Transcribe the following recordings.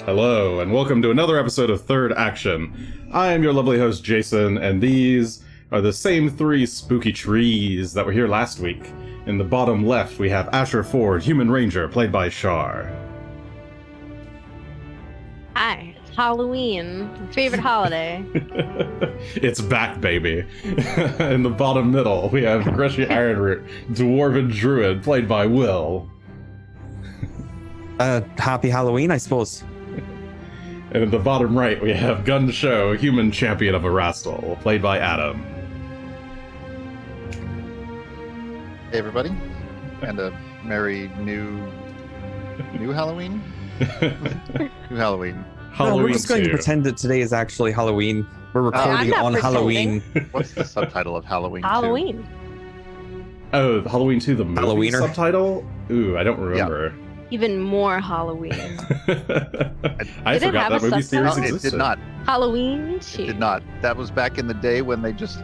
Hello, and welcome to another episode of Third Action. I am your lovely host, Jason, and these are the same three spooky trees that were here last week. In the bottom left, we have Asher Ford, Human Ranger, played by Char. Hi, Halloween, favorite holiday. It's back, baby. In the bottom middle, we have Greshy Ironroot, Dwarven Druid, played by Will. Happy Halloween, I suppose. And in the bottom right, we have Gunn Shough, Human Champion of Erastil, played by Adam. Hey everybody, and a merry new Halloween? New Halloween. Halloween we're just going to 2. pretend that today is actually Halloween. We're recording not on pretending. Halloween. What's the subtitle of Halloween 2? Halloween. Oh, Halloween 2, the movie Halloweener? subtitle? Ooh, I don't remember. Even more Halloween. I Did it forgot have that a movie subtitle? series It existed. did not. Halloween 2. It did not. That was back in the day when they just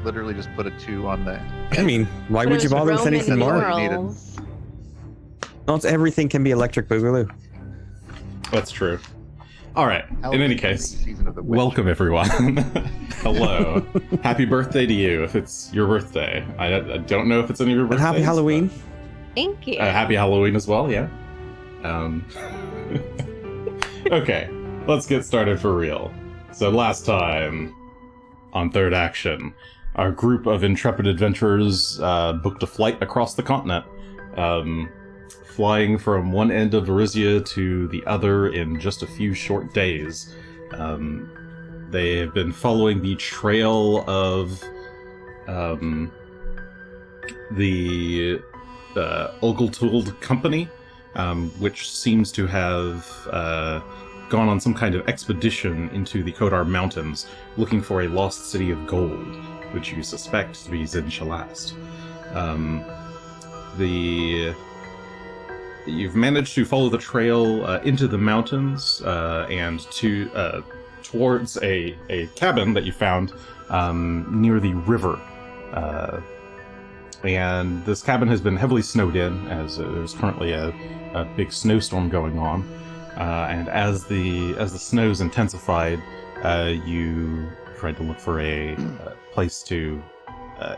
literally just put a 2 on the... I mean, why But would it you was bother with Roman anything more? numerals. Not everything can be electric boogaloo. That's true. Alright, in Halloween any case, season of the witch. welcome everyone. Hello. Happy birthday to you if it's your birthday. I don't know if it's any of your And birthdays. happy Halloween. Thank you. Happy Halloween as well, yeah. Okay, let's get started for real. So last time on Third Action, our group of intrepid adventurers booked a flight across the continent, flying from one end of Varisia to the other in just a few short days. They have been following the trail of the Ogletuld Company, which seems to have gone on some kind of expedition into the Kodar Mountains, looking for a lost city of gold, which you suspect to be Zinchalast. You've managed to follow the trail into the mountains and towards a cabin that you found near the river. And this cabin has been heavily snowed in, as there's currently a big snowstorm going on. And as the snows intensified, you tried to look for a place to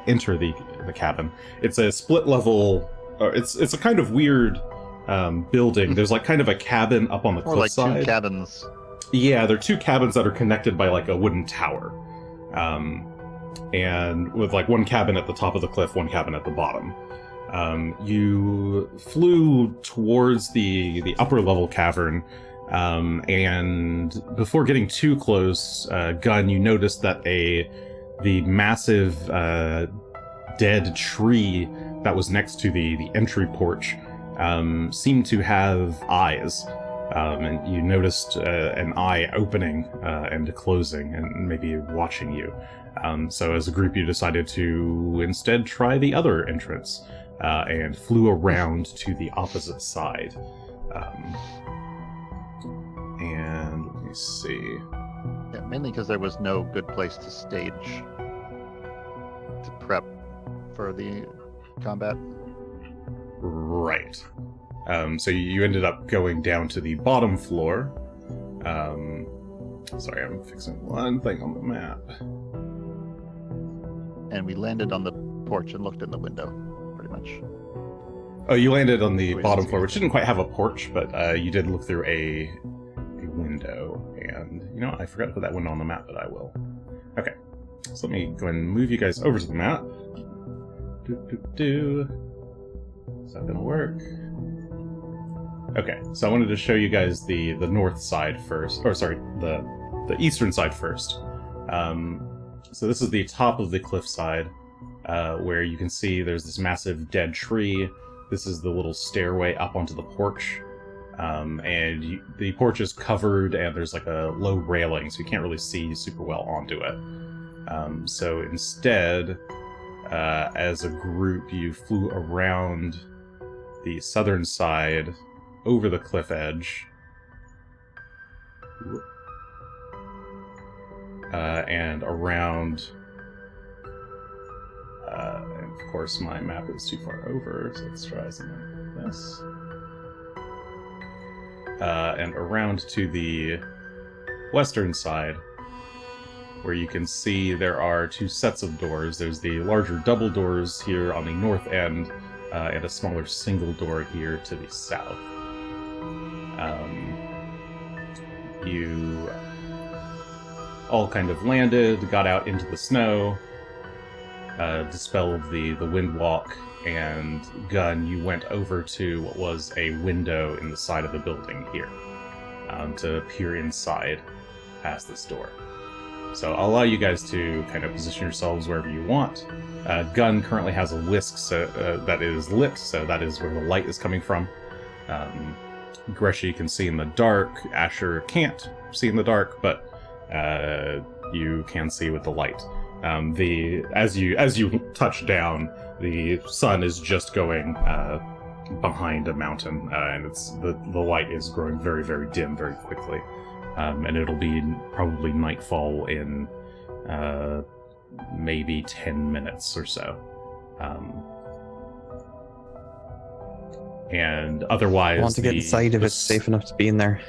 enter the cabin. It's a split level. It's a kind of weird building. There's kind of a cabin up on the More like cliffside. 2 cabins. Yeah, they're 2 cabins that are connected by a wooden tower. And with one cabin at the top of the cliff, one cabin at the bottom. You flew towards the upper level cavern, and before getting too close, Gunn, you noticed that the massive dead tree that was next to the entry porch seemed to have eyes. And you noticed an eye opening and closing and maybe watching you. So as a group, you decided to instead try the other entrance and flew around to the opposite side. And let me see. Yeah, mainly because there was no good place to stage to prep for the combat. Right. So you ended up going down to the bottom floor. Sorry, I'm fixing one thing on the map. And we landed on the porch and looked in the window, pretty much. Oh, you landed on the Wait, bottom see. floor, which didn't quite have a porch, but you did look through a window. And, I forgot to put that window on the map, but I will. Okay. So let me go ahead and move you guys over to the map. Is that gonna work? Okay, so I wanted to show you guys the north side first. Or, sorry, the eastern side first. So this is the top of the cliffside, where you can see there's this massive dead tree. This is the little stairway up onto the porch. And the porch is covered, and there's a low railing, so you can't really see super well onto it. So instead, as a group, you flew around the southern side, over the cliff edge, and around. And of course, my map is too far over, so let's try something like this. and around to the western side, where you can see there are 2 sets of doors. There's the larger double doors here on the north end, and a smaller single door here to the south. You all kind of landed, got out into the snow, dispelled the wind walk, and Gunn, you went over to what was a window in the side of the building here, to peer inside past this door. So I'll allow you guys to kind of position yourselves wherever you want. Gunn currently has a whisk that is lit, so that is where the light is coming from. Greshy can see in the dark. Asher can't see in the dark, but you can see with the light. As you touch down, the sun is just going behind a mountain, and the light is growing very, very dim very quickly. And it'll be probably nightfall in maybe 10 minutes or so. And otherwise, I want to get inside if it's safe enough to be in there.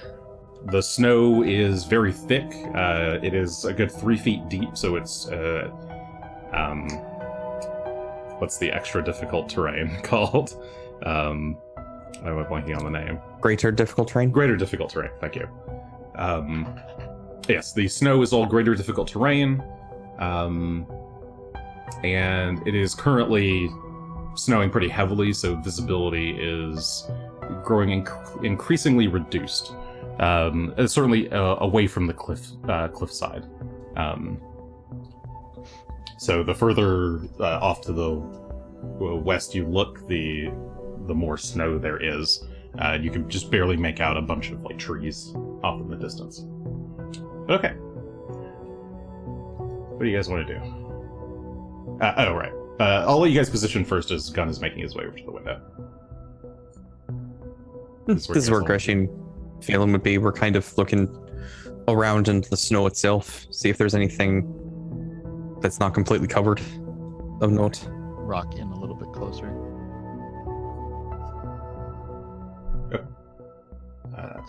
The snow is very thick. It is a good 3 feet deep, so it's what's the extra difficult terrain called? I'm blanking on the name. Greater difficult terrain? Greater difficult terrain, thank you. Yes, the snow is all greater difficult terrain, and it is currently snowing pretty heavily, so visibility is growing increasingly reduced. Certainly away from the cliffside. So the further off to the west you look, the more snow there is. You can just barely make out a bunch of trees off in the distance. Okay. What do you guys want to do? Oh, right. I'll let you guys position first as Gunn is making his way over to the window. This is where Greshy and Phelan would be. We're kind of looking around into the snow itself, see if there's anything that's not completely covered of note. Rock in a little bit closer.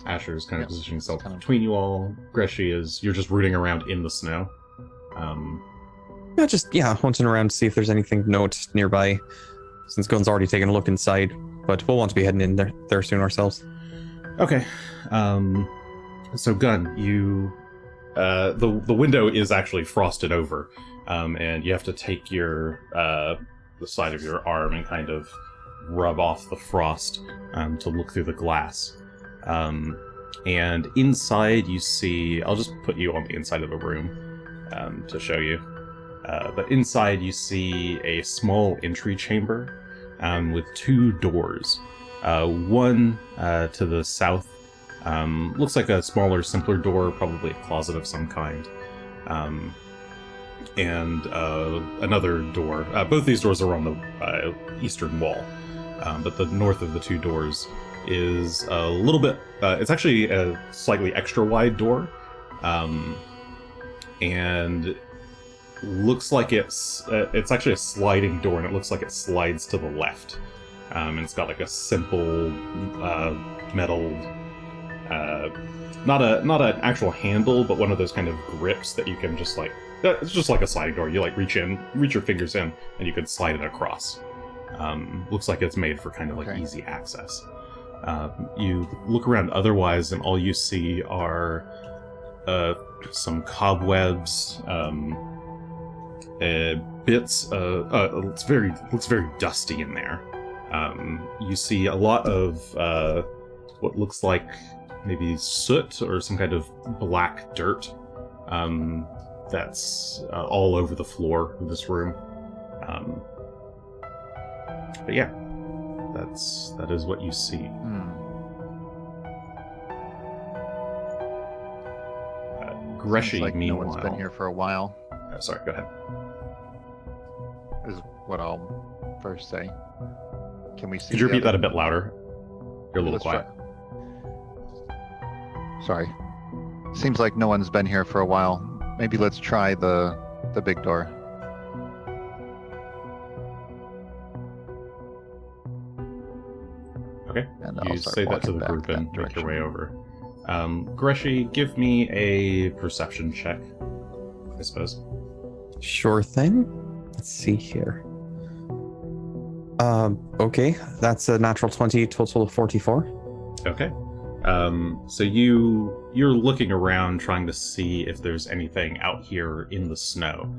Asher's kind of positioning himself kind of between you all. Greshy you're just rooting around in the snow. Hunting around to see if there's anything of note nearby, since Gunn's already taken a look inside, but we'll want to be heading in there soon ourselves. Okay. So Gunn, you the window is actually frosted over, and you have to take the side of your arm and kind of rub off the frost to look through the glass. And inside you see, I'll just put you on the inside of the room to show you. But inside you see a small entry chamber with 2 doors. One to the south looks like a smaller, simpler door, probably a closet of some kind. And another door. Both these doors are on the eastern wall. But the north of the 2 doors is a little bit... it's actually a slightly extra wide door. And looks like it's actually a sliding door, and it looks like it slides to the left. And it's got a simple metal... not an actual handle, but one of those kind of grips that you can just it's just like a sliding door. You reach your fingers in, and you can slide it across. Looks like it's made for kind of easy access. You look around otherwise, and all you see are some cobwebs, bits. Looks very dusty in there. You see a lot of what looks like maybe soot or some kind of black dirt that's all over the floor of this room. But yeah, that is what you see. Greshy, Seems like meanwhile, no one's been here for a while. Sorry, go ahead. Is what I'll first say. Can we see? Could you repeat that a bit louder? You're a little quiet. Sorry. Seems like no one's been here for a while. Maybe let's try the big door. Okay. And then You I'll start say that to walking the back group that and make your direction. way over. Greshy, give me a perception check, I suppose. Sure thing. Let's see here. Okay, that's a natural 20, total of 44. Okay. So you're looking around trying to see if there's anything out here in the snow.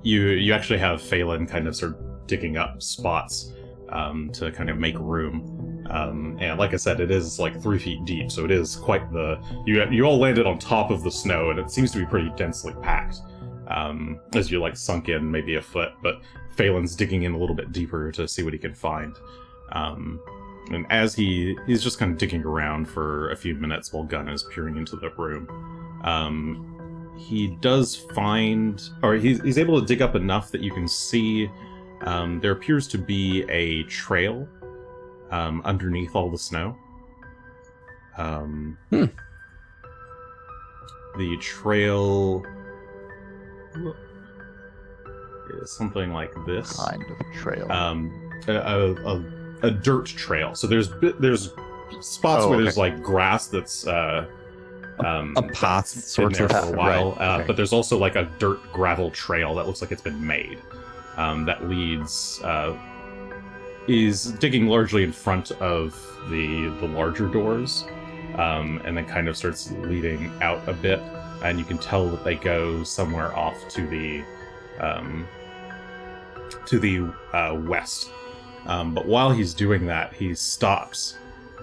You actually have Phelan kind of start digging up spots to kind of make room. And like I said, it is like 3 feet deep, so it is quite the... You all landed on top of the snow, and it seems to be pretty densely packed. As you like sunk in maybe a foot, but Phelan's digging in a little bit deeper to see what he can find. And as he's just kind of digging around for a few minutes while Gunn is peering into the room, he does find, or he's able to dig up enough that you can see there appears to be a trail underneath all the snow. The trail is something like this. Kind of trail. A dirt trail. So there's spots where there's like grass that's A path, been sort there of. for a while, Right, okay. but there's also like a dirt gravel trail that looks like it's been made. That leads is digging largely in front of the larger doors, and then kind of starts leading out a bit, and you can tell that they go somewhere off to the west. But while he's doing that, he stops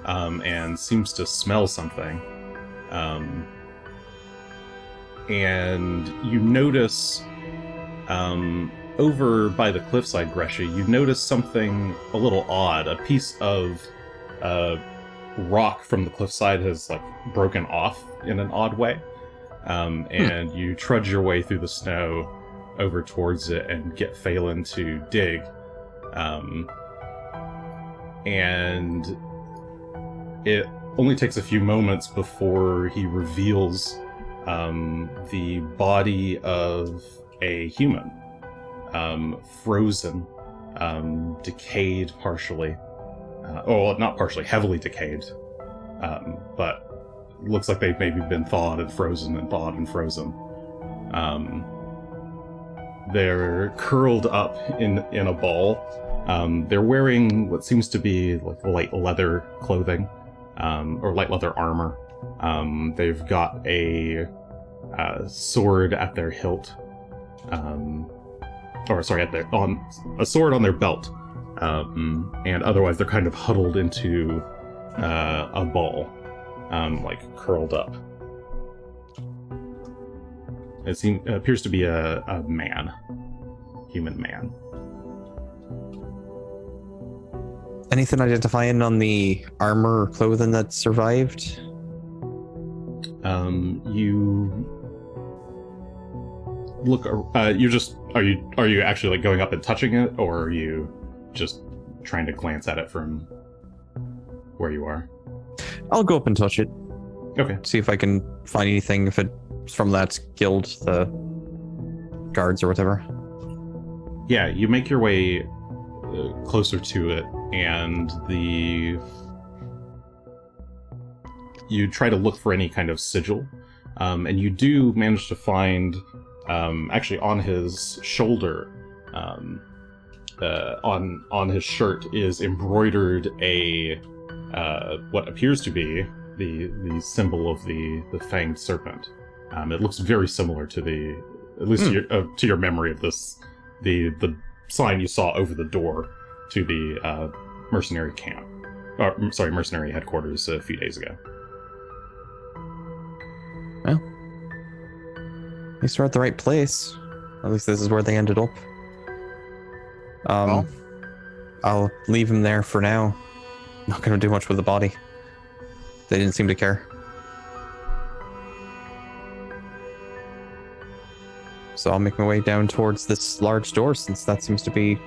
and seems to smell something. And you notice over by the cliffside, Greshy, you notice something a little odd. A piece of rock from the cliffside has like broken off in an odd way. And you trudge your way through the snow over towards it and get Phelan to dig. And it only takes a few moments before he reveals the body of a human, frozen, decayed partially. Well, not partially, heavily decayed, but looks like they've maybe been thawed and frozen and thawed and frozen. They're curled up in a ball. They're wearing what seems to be like light leather clothing, or light leather armor. They've got a sword at their hilt, a sword on their belt, and otherwise they're kind of huddled into a ball, like curled up. It appears to be a human man. Anything identifying on the armor or clothing that survived? You look. Are you actually like going up and touching it, or are you just trying to glance at it from where you are? I'll go up and touch it. Okay. See if I can find anything, if it's from that guild, the guards or whatever. Yeah, you make your way closer to it, and you try to look for any kind of sigil, and you do manage to find, actually on his shoulder, on his shirt is embroidered a what appears to be the symbol of the fanged serpent. It looks very similar to at least to your memory of this, the sign you saw over the door to the mercenary camp. Mercenary headquarters a few days ago. Well, at least we're at the right place. At least this is where they ended up. Well. I'll leave him there for now. Not gonna do much with the body. They didn't seem to care. So I'll make my way down towards this large door, since that seems to be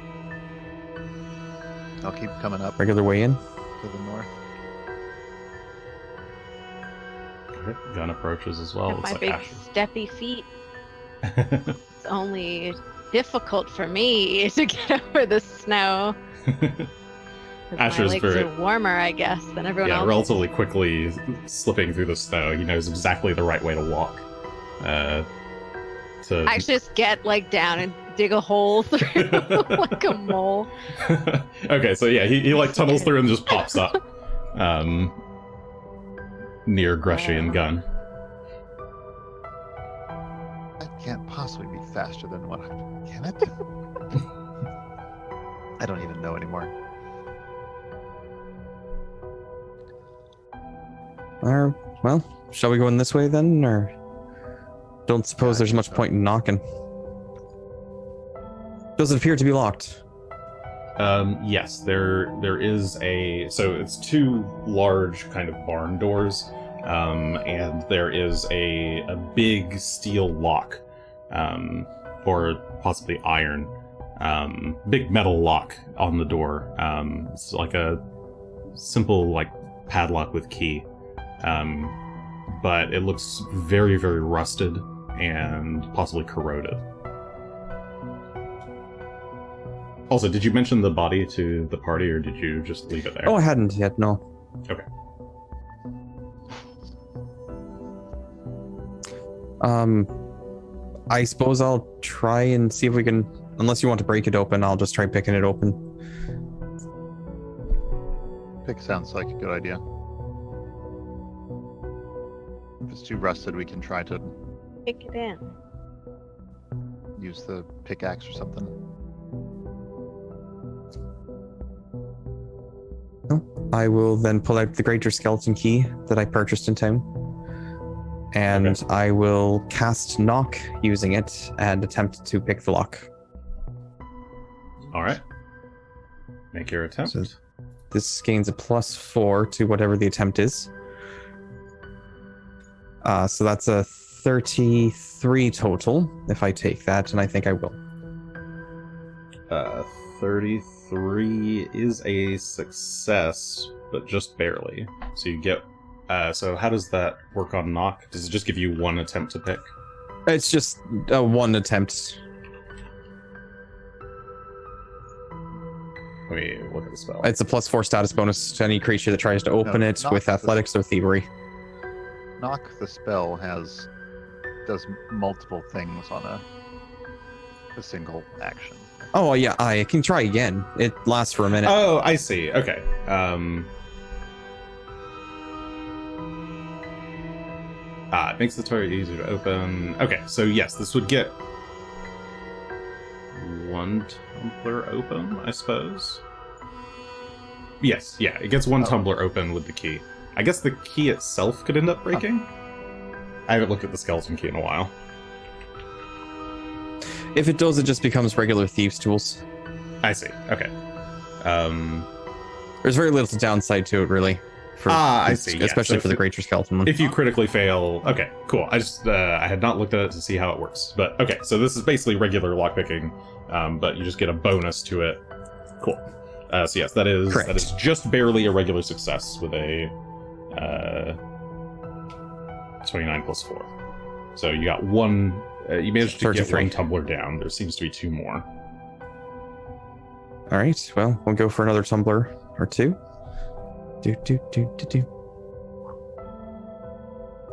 I'll keep coming up regular way in. to the north. Gunn approaches as well. Have Looks my like big Asher. steppy feet. It's only difficult for me to get over the snow. 'Cause Asher's my legs very- are warmer, I guess, than everyone else. relatively quickly slipping through the snow. He knows exactly the right way to walk. To I actually just get like down and dig a hole through like a mole. Okay, so yeah, he like tunnels through and just pops up near Greshy and Gunn. That can't possibly be faster than what can it? I don't even know anymore. Well, shall we go in this way then, or don't suppose there's much point in knocking? Does it appear to be locked? Yes, there is so it's two large kind of barn doors, and there is a big steel lock, or possibly iron, big metal lock on the door. It's like a simple like padlock with key, but it looks very, very rusted and possibly corroded. Also, did you mention the body to the party, or did you just leave it there? Oh, I hadn't yet, no. Okay. I suppose I'll try and see if we can, unless you want to break it open, I'll just try picking it open. Pick sounds like a good idea. If it's too rusted, we can try to Kick it in. use the pickaxe or something. I will then pull out the greater skeleton key that I purchased in town. And Okay. I will cast knock using it and attempt to pick the lock. All right. Make your attempt. So- This gains a +4 to whatever the attempt is. So that's a 33 total if I take that, and I think I will. 33 is a success, but just barely. So you get. So how does that work on knock? Does it just give you one attempt to pick? It's just one attempt. Let me look at the spell. It's a +4 status bonus to any creature that tries to open No, it not with the- athletics or thievery. Knock the spell does multiple things on a single action. Oh yeah, I can try again. It lasts for a minute. Oh, I see. Okay. It makes the target easier to open. Okay, so yes, this would get one tumbler open, I suppose. Yes, yeah, it gets one Oh. tumbler open with the key. I guess the key itself could end up breaking. I haven't looked at the skeleton key in a while. If it does, it just becomes regular thieves' tools. I see. Okay. There's very little downside to it, really. I see, yeah. Especially So for the if- greater skeleton one. If you critically fail, okay, cool. I had not looked at it to see how it works, but okay. So this is basically regular lockpicking, but you just get a bonus to it. Cool. So yes, that is Correct. just barely a regular success with a 29 plus 4. So you got one. You managed to get 33. one tumbler down. There seems to be two more. All right. Well, we'll go for another tumbler or two.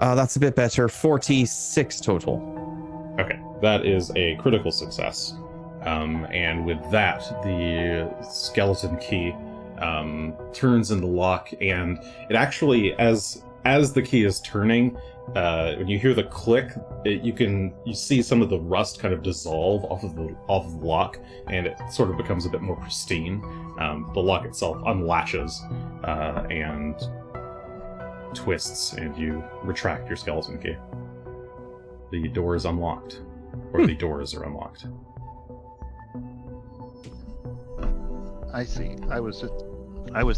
That's a bit better. 46 total. Okay, that is a critical success. And with that, the skeleton key turns in the lock, and it actually, as the key is turning, when you hear the click, you see some of the rust kind of dissolve off of the lock, and it sort of becomes a bit more pristine. The lock itself unlatches and twists, and you retract your skeleton key. The door is unlocked, or the doors are unlocked. I see. I was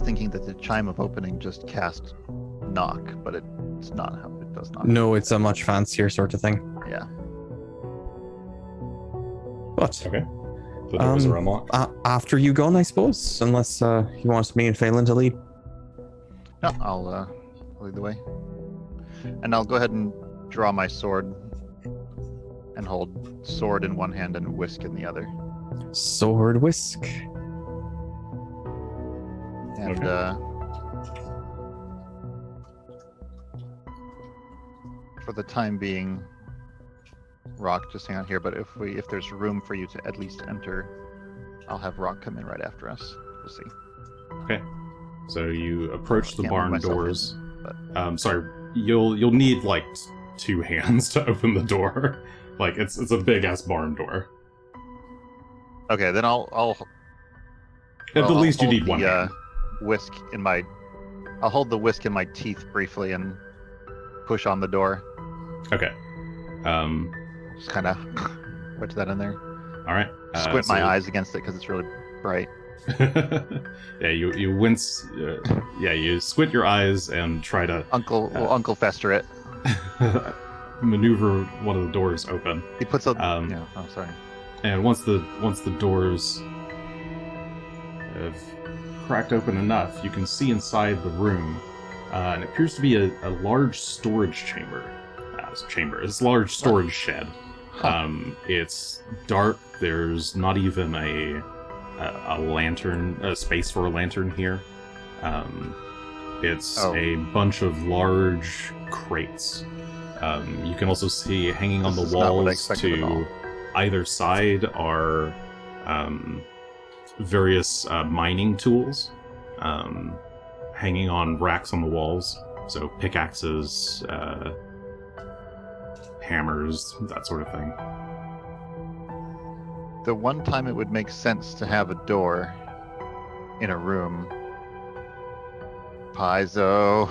thinking that the chime of opening just cast knock, but it's not how it does not. No, it's a much fancier sort of thing. Yeah. But Okay. The doors are unlocked. after you gone, I suppose, unless you want me and Phelan to lead. No, I'll lead the way, and I'll go ahead and draw my sword, and hold sword in one hand and whisk in the other. Sword whisk. And for the time being, Rock, just hang out here. But if there's room for you to at least enter, I'll have Rock come in right after us. We'll see. Okay. So you approach the Can't barn move myself doors. in, Sorry, you'll need like 2 hands to open the door. Like it's a big ass barn door. Okay, then I'll At the least you hold need one hand. Whisk in my. I'll hold the whisk in my teeth briefly and push on the door. Okay. Just kind of wedge that in there. All right. Squint my eyes against it because it's really bright. Yeah, you wince. You squint your eyes and try to Uncle Fester it. maneuver one of the doors open. He puts a. Um, Oh, sorry. And once the doors have cracked open enough, you can see inside the room, and it appears to be a large storage chamber. It's a large storage shed. Huh. It's dark. There's not even a lantern, a space for a lantern here. It's a bunch of large crates. You can also see hanging on the This is not what I walls expected at all. to either side are various mining tools hanging on racks on the walls. So pickaxes, hammers, that sort of thing. The one time it would make sense to have a door in a room. Paizo.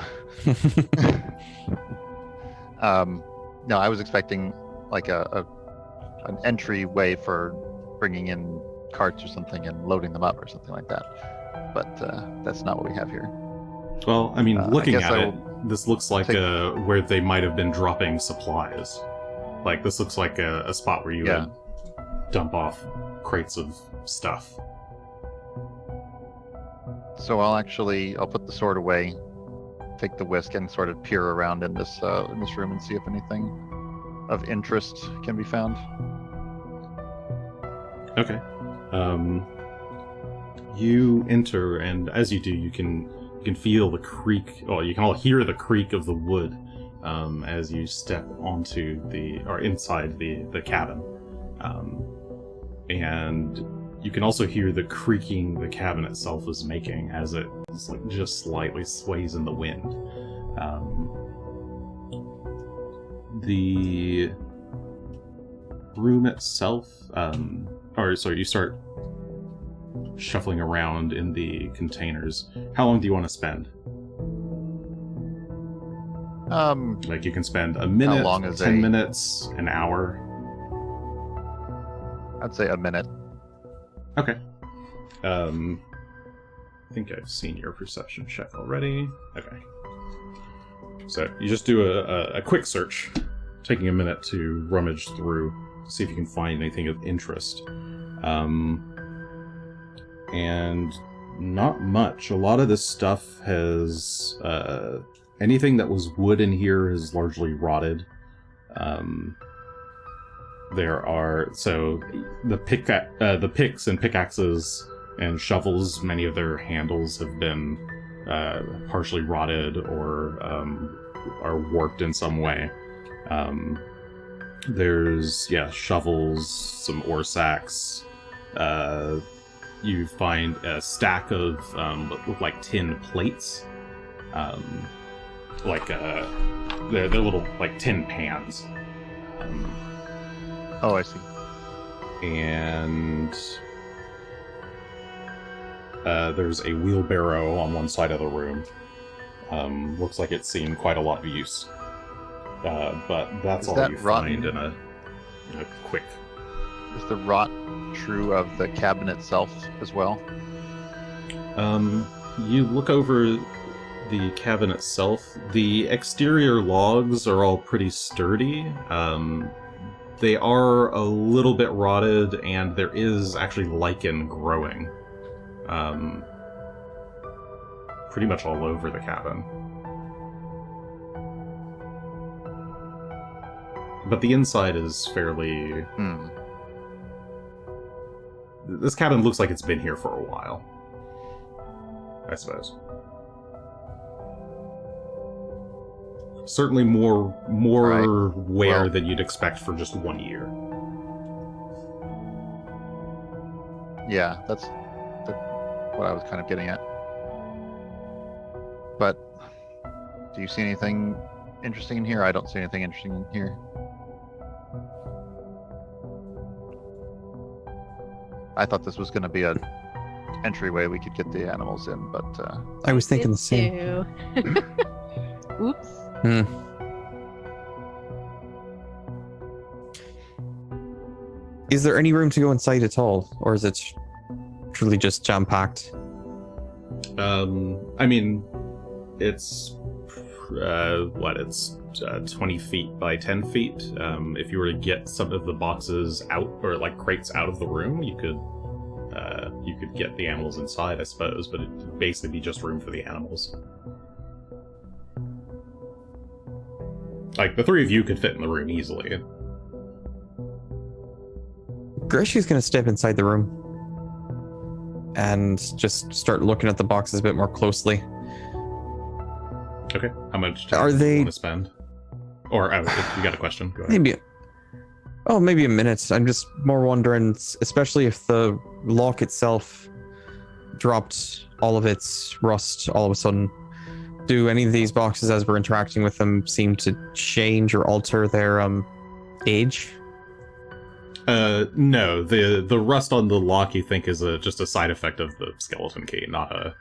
No, I was expecting like an entryway for bringing in carts or something and loading them up or something like that. But that's not what we have here. Well, I mean, looking guess at I it, this looks like where they might have been dropping supplies. Like, this looks like a spot where you would dump off crates of stuff. So I'll put the sword away, take the whisk, and sort of peer around in this room and see if anything of interest can be found. Okay. You enter, and as you do, you can feel the creak. Well, you can all hear the creak of the wood as you step inside the cabin, and you can also hear the creaking the cabin itself is making as it just slightly sways in the wind. The room itself, you start shuffling around in the containers. How long do you want to spend? Like, you can spend a minute, how long is 10 minutes, an hour. I'd say a minute. Okay. I think I've seen your perception check already. Okay. So you just do a quick search, taking a minute to rummage through, see if you can find anything of interest. And not much. A lot of this stuff has anything that was wood in here is largely rotted. There are the picks and pickaxes and shovels. Many of their handles have been partially rotted or are warped in some way. There's shovels, some ore sacks. You find a stack of what look like tin plates, they're little like tin pans. Oh, I see. And there's a wheelbarrow on one side of the room. Looks like it's seen quite a lot of use. But that's all you find in a quick. Is the rot true of the cabin itself as well? You look over the cabin itself. The exterior logs are all pretty sturdy. They are a little bit rotted, and there is actually lichen growing pretty much all over the cabin. But the inside is fairly... This cabin looks like it's been here for a while. I suppose. Certainly more Right. wear Well- than you'd expect for just 1 year. Yeah, that's what I was kind of getting at. But do you see anything interesting in here? I don't see anything interesting in here. I thought this was going to be a entryway we could get the animals in, but I was thinking Did the same. too. Oops. Is there any room to go inside at all, or is it truly just jam packed? I mean, it's it's 20 feet by 10 feet. If you were to get some of the boxes out, or like crates out of the room, you could get the animals inside, I suppose, but it'd basically be just room for the animals. Like, the three of you could fit in the room easily. Greshy's gonna step inside the room and just start looking at the boxes a bit more closely. Okay, how much time Are do you they- want to spend? Or, if you got a question, go ahead. Maybe a minute. I'm just more wondering, especially if the lock itself dropped all of its rust all of a sudden. Do any of these boxes, as we're interacting with them, seem to change or alter their age? No, the rust on the lock you think is just a side effect of the skeleton key, not a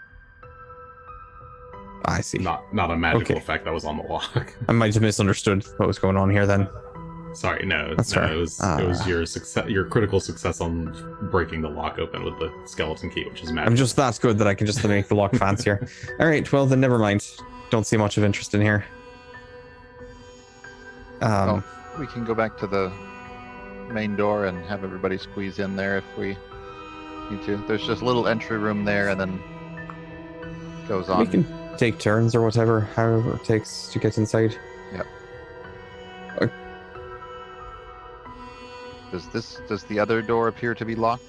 I see. not a magical Okay. effect that was on the lock. I might have misunderstood what was going on here then. Sorry, no, That's no, fair. it was your success, your critical success on breaking the lock open with the skeleton key, which is I'm magical. just that good that I can just make the lock fancier. Alright, well then never mind. Don't see much of interest in here. we can go back to the main door and have everybody squeeze in there if we need to. There's just a little entry room there, and then goes on. We can take turns or whatever, however it takes to get inside. Does the other door appear to be locked?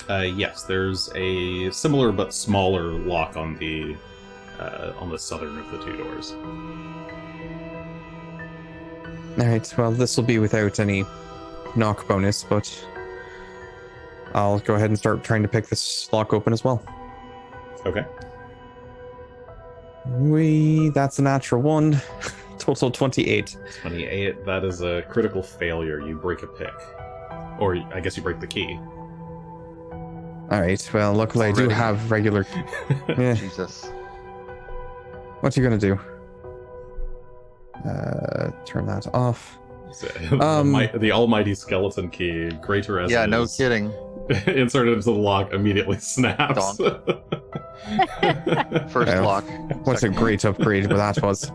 Yes, there's a similar but smaller lock on the southern of the two doors. Alright, well this will be without any knock bonus, but I'll go ahead and start trying to pick this lock open as well. Okay. That's a natural one. Total 28. 28, that is a critical failure. You break a pick. Or, I guess you break the key. Alright, well luckily I do Already. have regular... Yeah, Jesus. what you gonna do? Turn that off. So, Um, the almighty skeleton key, greater as Yeah, it no is, kidding. inserted into the lock, immediately snaps. First Well, lock. What a second great upgrade that was.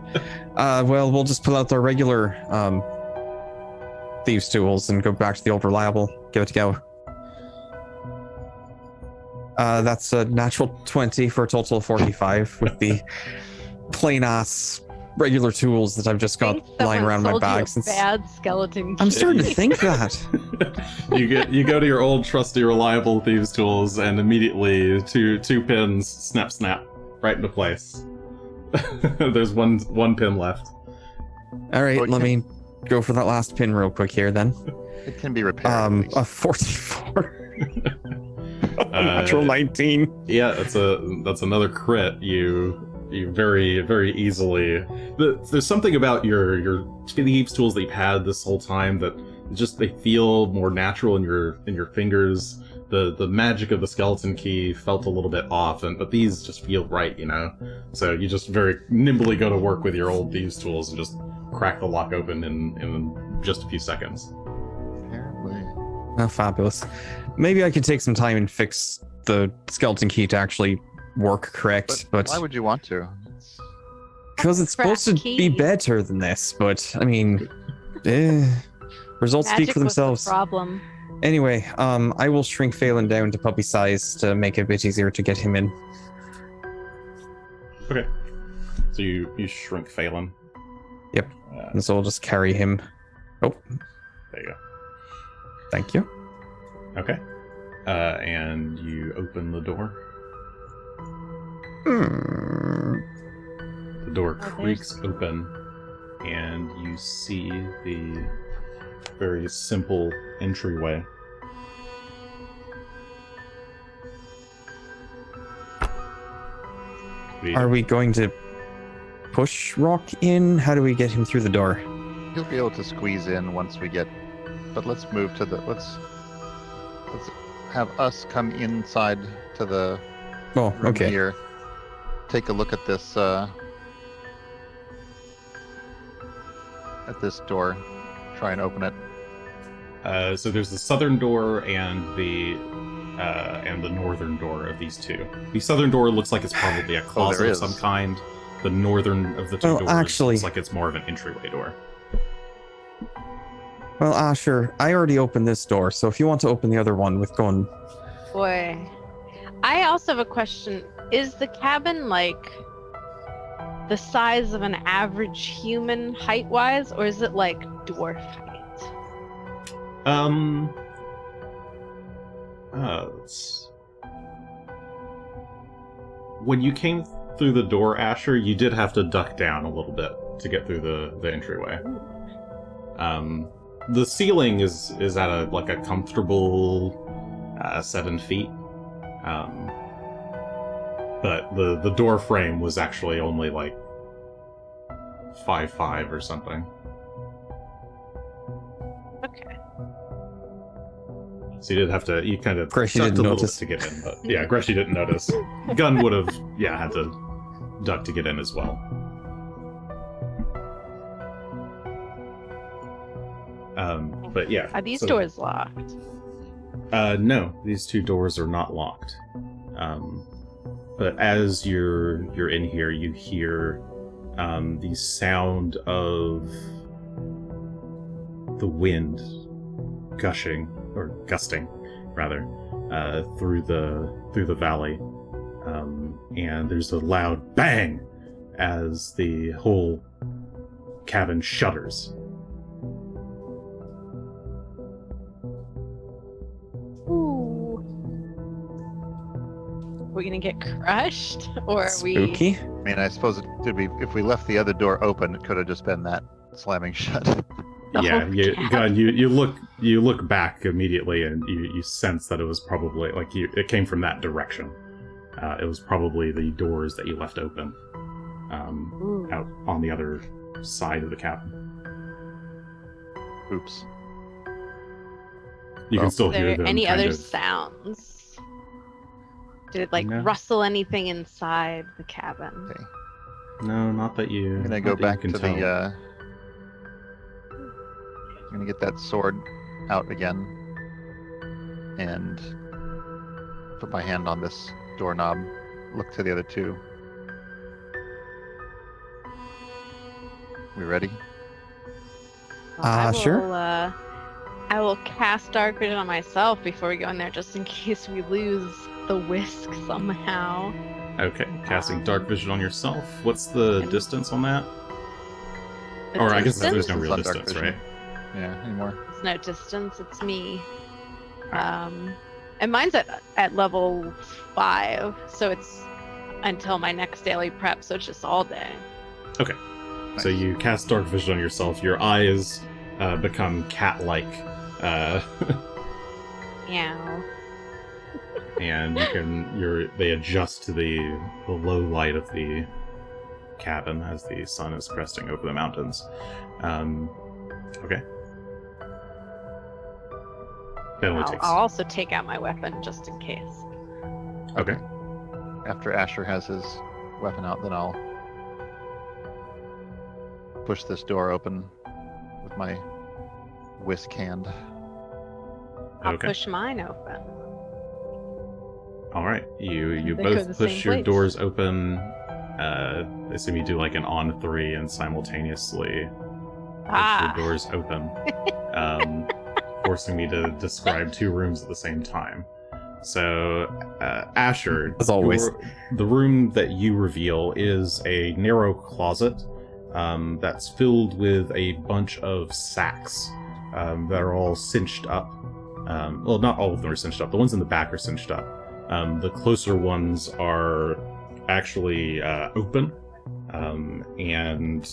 Well, we'll just pull out the regular thieves' tools and go back to the old reliable. Give it a go. That's a natural 20 for a total of 45 with the plain ass regular tools that I've just got Think lying someone around my sold you bag a since. bad skeleton. I'm key. starting to think that. You go to your old trusty reliable thieves tools and immediately two pins snap right into place. There's one pin left. All right, Well, let me go for that last pin real quick here then. It can be repaired. at least. A 44. Natural 19. Yeah, that's another crit. You very, very easily. There's something about your thieves tools that you've had this whole time that just they feel more natural in your fingers. The magic of the skeleton key felt a little bit off, but these just feel right, you know. So you just very nimbly go to work with your old thieves tools and just crack the lock open in just a few seconds. Apparently. Oh, fabulous. Maybe I could take some time and fix the skeleton key to actually work correct, but Why would you want to? because it's supposed to Crack be key. better than this, but I mean, results Magic speak for was the themselves. problem. Anyway, I will shrink Phelan down to puppy size to make it a bit easier to get him in. Okay. So you shrink Phelan. Yep. Uh, And so I'll just carry him. Oh, there you go. thank you. Okay. And you open the door. The door Oh, creaks open, and you see the very simple entryway. Are we going to push Rock in? How do we get him through the door? He'll be able to squeeze in once we get. But let's move to the. Let's have us come inside to the Oh, room okay. here. Take a look at this. At this door. Try and open it. So there's the southern door and the northern door of these two. The southern door looks like it's probably a closet there of is. some kind. The northern of the two Well, doors actually- looks like it's more of an entryway door. Well, Asher, I already opened this door, so if you want to open the other one with going... Boy. I also have a question. Is the cabin like the size of an average human height-wise, or is it like dwarf height? When you came through the door, Asher, you did have to duck down a little bit to get through the entryway. The ceiling is at a comfortable 7 feet. But the door frame was actually only like 5'5" or something. Okay. So you kind of Greshy ducked didn't a little notice. bit to get in, but yeah, Greshy didn't notice. Gunn would have, had to duck to get in as well. But yeah. Are these so- doors locked? No, these two doors are not locked. But as you're in here, you hear the sound of the wind gusting rather, through the valley, and there's a loud bang as the whole cabin shudders. Ooh. We're gonna get crushed, or are we? Spooky? I mean, I suppose if we left the other door open, it could have just been that slamming shut. Yeah, Oh, Gunn, you look back immediately, and you sense that it was probably it came from that direction. It was probably the doors that you left open, Ooh. out on the other side of the cabin. Oops. You Well, can still Are hear there them. any kind other of- sounds? Did it No. rustle anything inside the cabin? Okay. No, not that you. I'm gonna not go that you back can to tell. the. I'm gonna get that sword out again, and put my hand on this doorknob. Look to the other two. We ready? Sure. I will cast Dark Vision on myself before we go in there, just in case we lose the whisk somehow. Okay, casting dark vision on yourself. What's the And- distance on that? The Or I guess distance? there's no It's real on dark distance, vision. right? Yeah. Anymore? It's no distance. It's me. And mine's at level 5, so it's until my next daily prep. So it's just all day. Okay. So you cast dark vision on yourself. Your eyes become cat-like, Meow. and they adjust to the low light of the cabin as the sun is cresting over the mountains. Okay. That only takes. I'll also take out my weapon just in case. Okay. After Asher has his weapon out, then I'll push this door open with my whisk hand. I'll Okay. push mine open. All right. You They go both the push same your place. doors open. I assume you do like an on 3 and simultaneously push your doors open, forcing me to describe 2 rooms at the same time. So, Asher, As always. the room that you reveal is a narrow closet that's filled with a bunch of sacks that are all cinched up. Well, not all of them are cinched up. The ones in the back are cinched up. The closer ones are actually open, and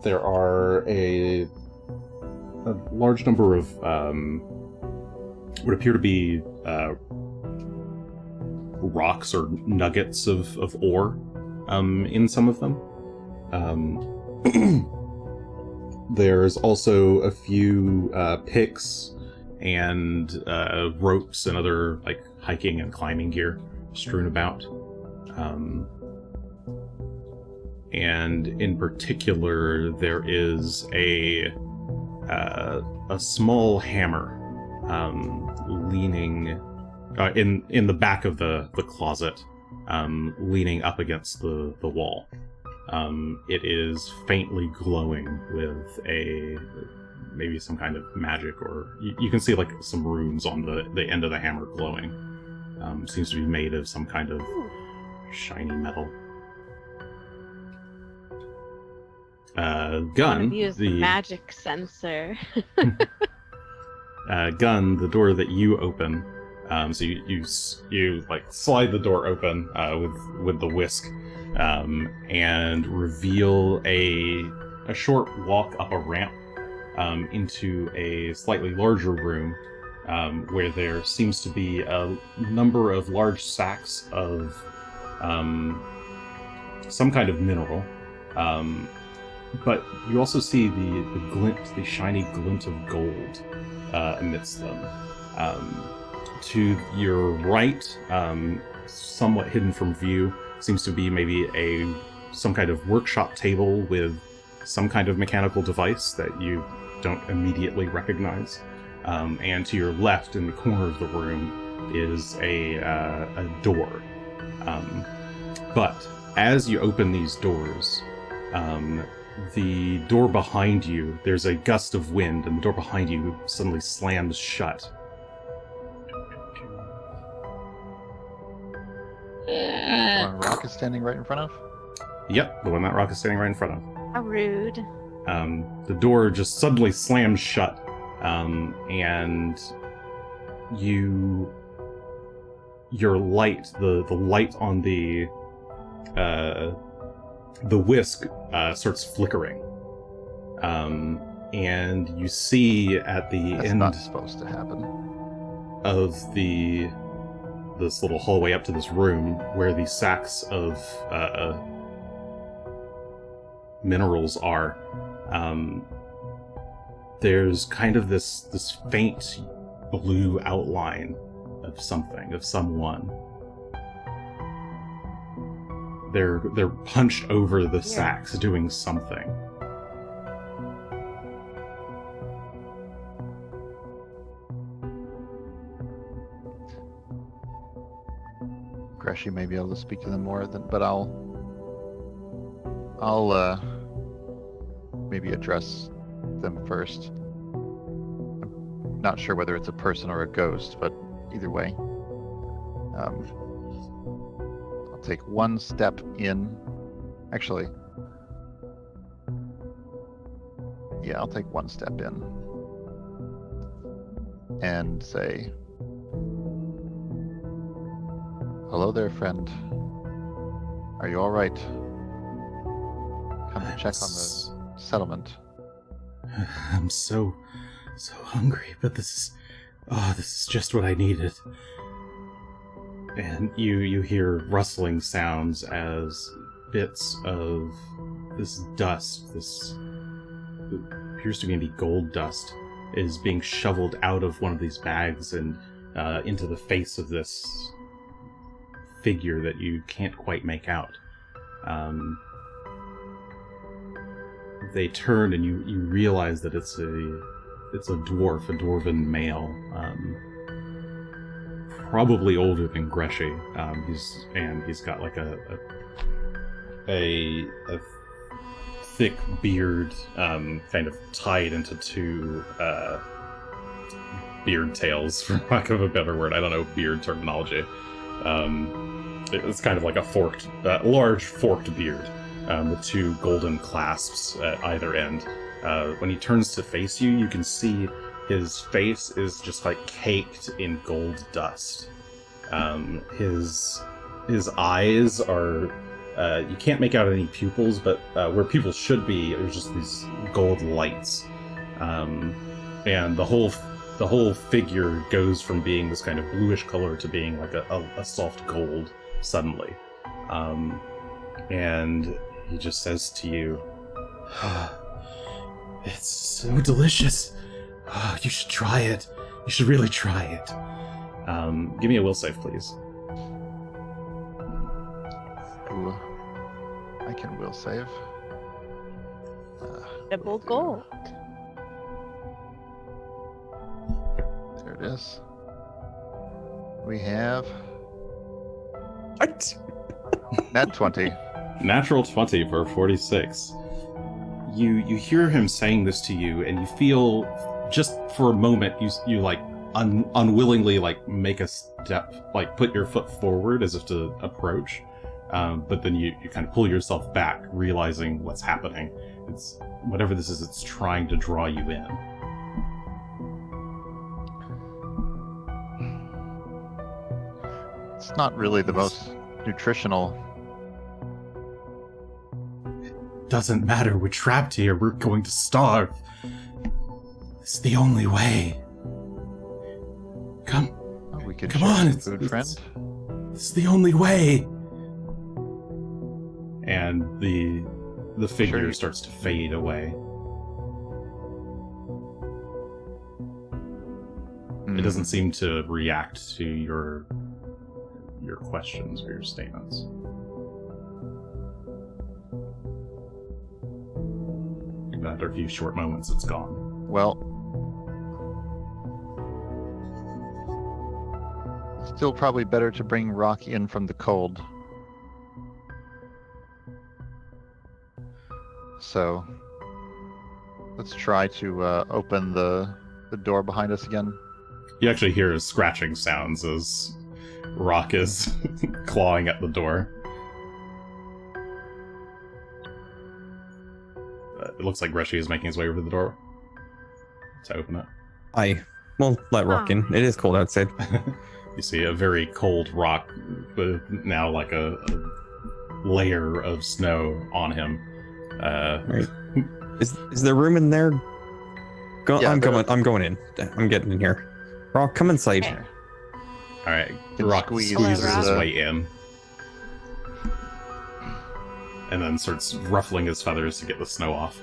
there are a large number of what appear to be rocks or nuggets of ore in some of them. There's also a few picks and ropes and other like hiking and climbing gear strewn about. And in particular, there is a small hammer leaning in the back of the closet, leaning up against the wall. It is faintly glowing with maybe some kind of magic, or you can see like some runes on the end of the hammer glowing. Seems to be made of some kind of shiny metal. Gunn, Use the magic sensor. Gunn, the door that you open. So you like slide the door open with the whisk, and reveal a short walk up a ramp into a slightly larger room, where there seems to be a number of large sacks of some kind of mineral. But you also see the shiny glint of gold amidst them. To your right, somewhat hidden from view, seems to be maybe some kind of workshop table with some kind of mechanical device that you don't immediately recognize. And to your left, in the corner of the room, is a door. But as you open these doors, the door behind you, there's a gust of wind, and the door behind you suddenly slams shut. The one Rock is standing right in front of? Yep, the one that Rock is standing right in front of. How rude. The door just suddenly slams shut, and your light, the light on the whisk starts flickering, and you see at the That's end not supposed to happen. of this little hallway up to this room where the sacks of minerals are. There's kind of this faint blue outline of something, of someone. They're punched over the sacks doing something. Greshy may be able to speak to them more, but I'll maybe address them first. I'm not sure whether it's a person or a ghost, but either way. I'll take one step in. Actually, yeah, I'll take one step in and say, "Hello there, friend. Are you all right? Come to check on the settlement." I'm so hungry, but this is just what I needed. And you hear rustling sounds as bits of this dust, this appears to be gold dust, is being shoveled out of one of these bags and into the face of this figure that you can't quite make out. They turn and you realize that it's a dwarf, a dwarven male, probably older than Greshy. He's got like a thick beard, kind of tied into two beard tails, for lack of a better word. I don't know beard terminology. It's kind of like a large forked beard, with two golden clasps at either end. When he turns to face you, you can see his face is just like caked in gold dust. His his eyes are. You can't make out any pupils, but where pupils should be, there's just these gold lights, and the whole figure goes from being this kind of bluish color to being like a soft gold suddenly, and he just says to you, "It's so delicious. You should try it. You should really try it." Give me a will save, please. Ooh, I can will save. Double gold. There it is. We have What? nat 20. Natural 20 for 46. You hear him saying this to you, and you feel just for a moment you like unwillingly like make a step, like put your foot forward as if to approach, but then you kind of pull yourself back, realizing what's happening. It's whatever this is. It's trying to draw you in. It's not really the most nutritional. Doesn't matter. We're trapped here. We're going to starve. It's the only way. Come. Oh, we could Come share on, some food, it's- friend. It's the only way. And the figure Sure. starts to fade away. It doesn't seem to react to your questions or your statements. After a few short moments, it's gone. Well, still probably better to bring Rock in from the cold. So let's try to open the door behind us again. You actually hear scratching sounds as Rock is clawing at the door. It looks like Greshy is making his way over to the door to open it. I won't let Rock in. It is cold outside. You see a very cold Rock, but now like a layer of snow on him. Right. Is there room in there? Yeah, I'm going in. I'm getting in here. Rock, come inside. Okay. All right, Can Rock squeeze squeezes his the- way in, and then starts ruffling his feathers to get the snow off.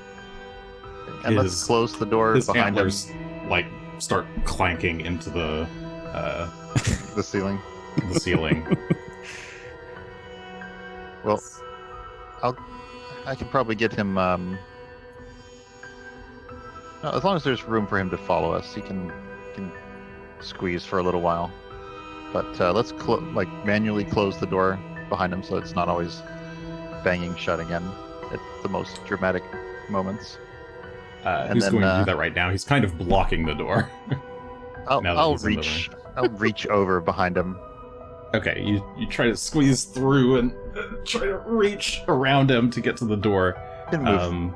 And let's His- close the door His behind him, antlers like start clanking into the the ceiling. ceiling. Well, I can probably get him. No, as long as there's room for him to follow us, he can squeeze for a little while. But let's manually close the door behind him so it's not always banging shut again at the most dramatic moments. And Who's then, going to do that right now? He's kind of blocking the door. Now that I'll he's in the reach. I'll reach over behind him. Okay, you try to squeeze through and try to reach around him to get to the door. Can move.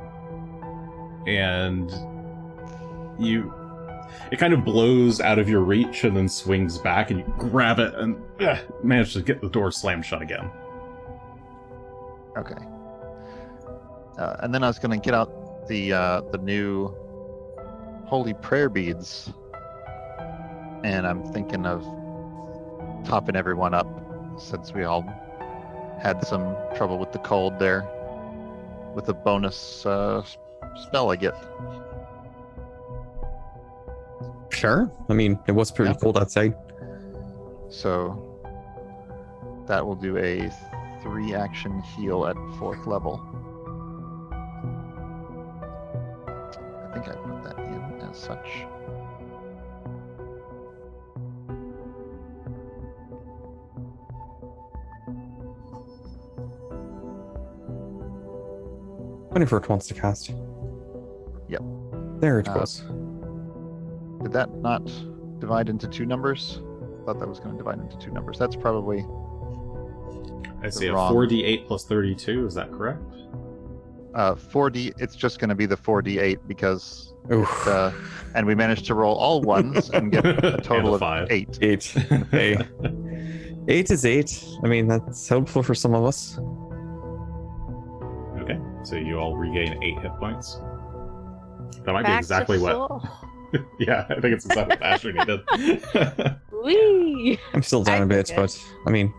And it kind of blows out of your reach and then swings back, and you grab it and manage to get the door slammed shut again. Okay. And then I was going to get out the new holy prayer beads, and I'm thinking of topping everyone up since we all had some trouble with the cold there, with a bonus spell I get. Sure. I mean, it was pretty Yeah. cold outside. So that will do a 3-action heal at 4th level. I think I put that in as such. Whenever it wants to cast. Yep. There it goes. Did that not divide into 2 numbers? I thought that was going to divide into 2 numbers. That's probably I see a wrong. 4d8 plus 32, is that correct? 4D. It's just going to be the 4d8 because, Oof. and we managed to roll all ones and get a total And a of 5. 8. 8. Hey. 8 is 8. I mean, that's helpful for some of us. Okay, so you all regain 8 hit points. That might be Back exactly to what. full. Yeah, I think it's exactly what Asher needed. Whee! I'm still down I a bit, took it. but I mean,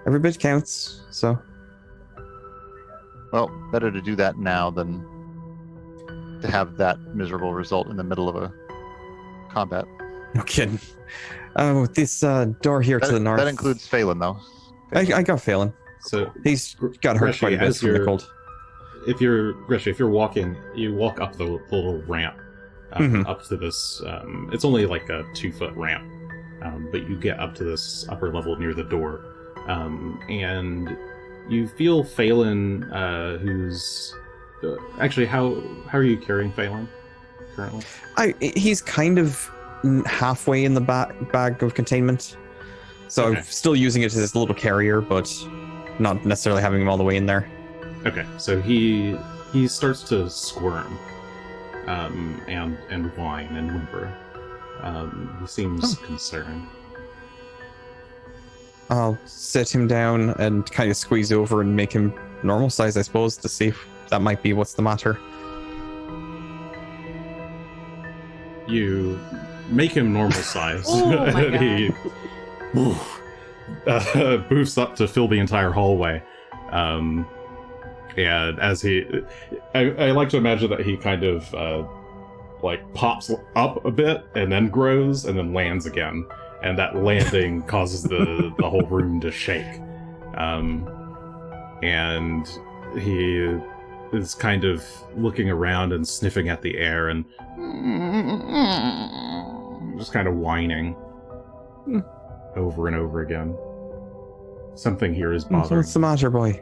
every bit counts. So, Well, better to do that now than to have that miserable result in the middle of a combat. no kidding. This door here to the north. That includes Phelan, though. I got Phelan. So He's got hurt Greshy, quite a bit as from the you're- cold. if you're walking, you walk up the little ramp Mhm. up to this. It's only like a 2-foot ramp, but you get up to this upper level near the door, and you feel Phelan, who's actually how are you carrying Phelan currently? He's kind of halfway in the bag of containment, so Okay. I'm still using it as this little carrier, but not necessarily having him all the way in there. Okay, so he starts to squirm, and whine and whimper. He seems concerned. I'll sit him down and kind of squeeze over and make him normal size, I suppose, to see if that might be what's the matter. You make him normal size. Oh my and he boofs up to fill the entire hallway. And as I like to imagine that he kind of like pops up a bit and then grows and then lands again. And that landing causes the whole room to shake. And he is kind of looking around and sniffing at the air and just kind of whining over and over again. Something here is bothering What's the matter, boy?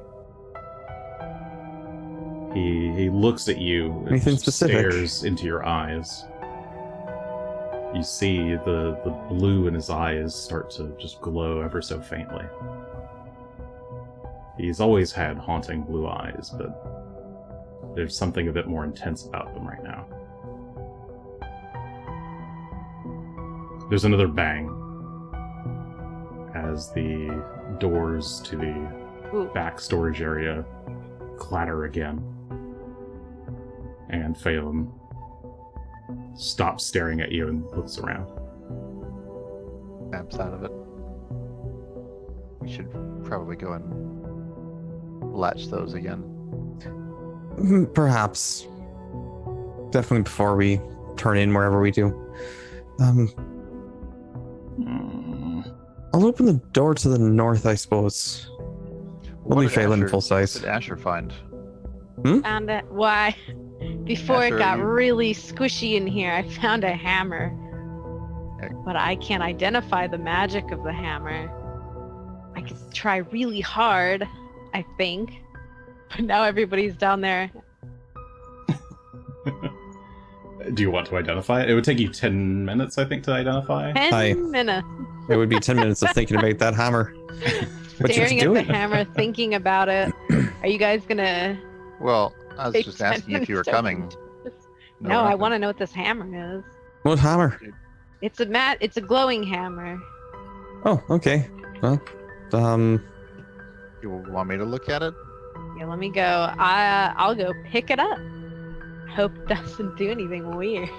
He looks at you and Anything just specific? stares into your eyes. You see the blue in his eyes start to just glow ever so faintly. He's always had haunting blue eyes, but there's something a bit more intense about them right now. There's another bang as the doors to the Ooh. back storage area clatter again. And Phelan stops staring at you and looks around. Snaps out of it. We should probably go and latch those again. Perhaps. Definitely before we turn in wherever we do. I'll open the door to the north, I suppose. What Only did Phelan Asher- full size. What did Asher find? Found it. Why? Before Asher, it got you- really squishy in here, I found a hammer. Okay. But I can't identify the magic of the hammer. I could try really hard, I think. But now everybody's down there. Do you want to identify it? It would take you 10 minutes, I think, to identify. 10 Aye. minutes. It would be 10 minutes of thinking about that hammer. But you Staring just do at it. the hammer, thinking about it. Are you guys gonna Well, I was take just 10 asking if you were minutes to coming. open this? No, No, we're I not want to know what this hammer is. What hammer? It's a glowing hammer. Oh, okay. Well, You want me to look at it? Yeah, let me go. I'll go pick it up. Hope it doesn't do anything weird.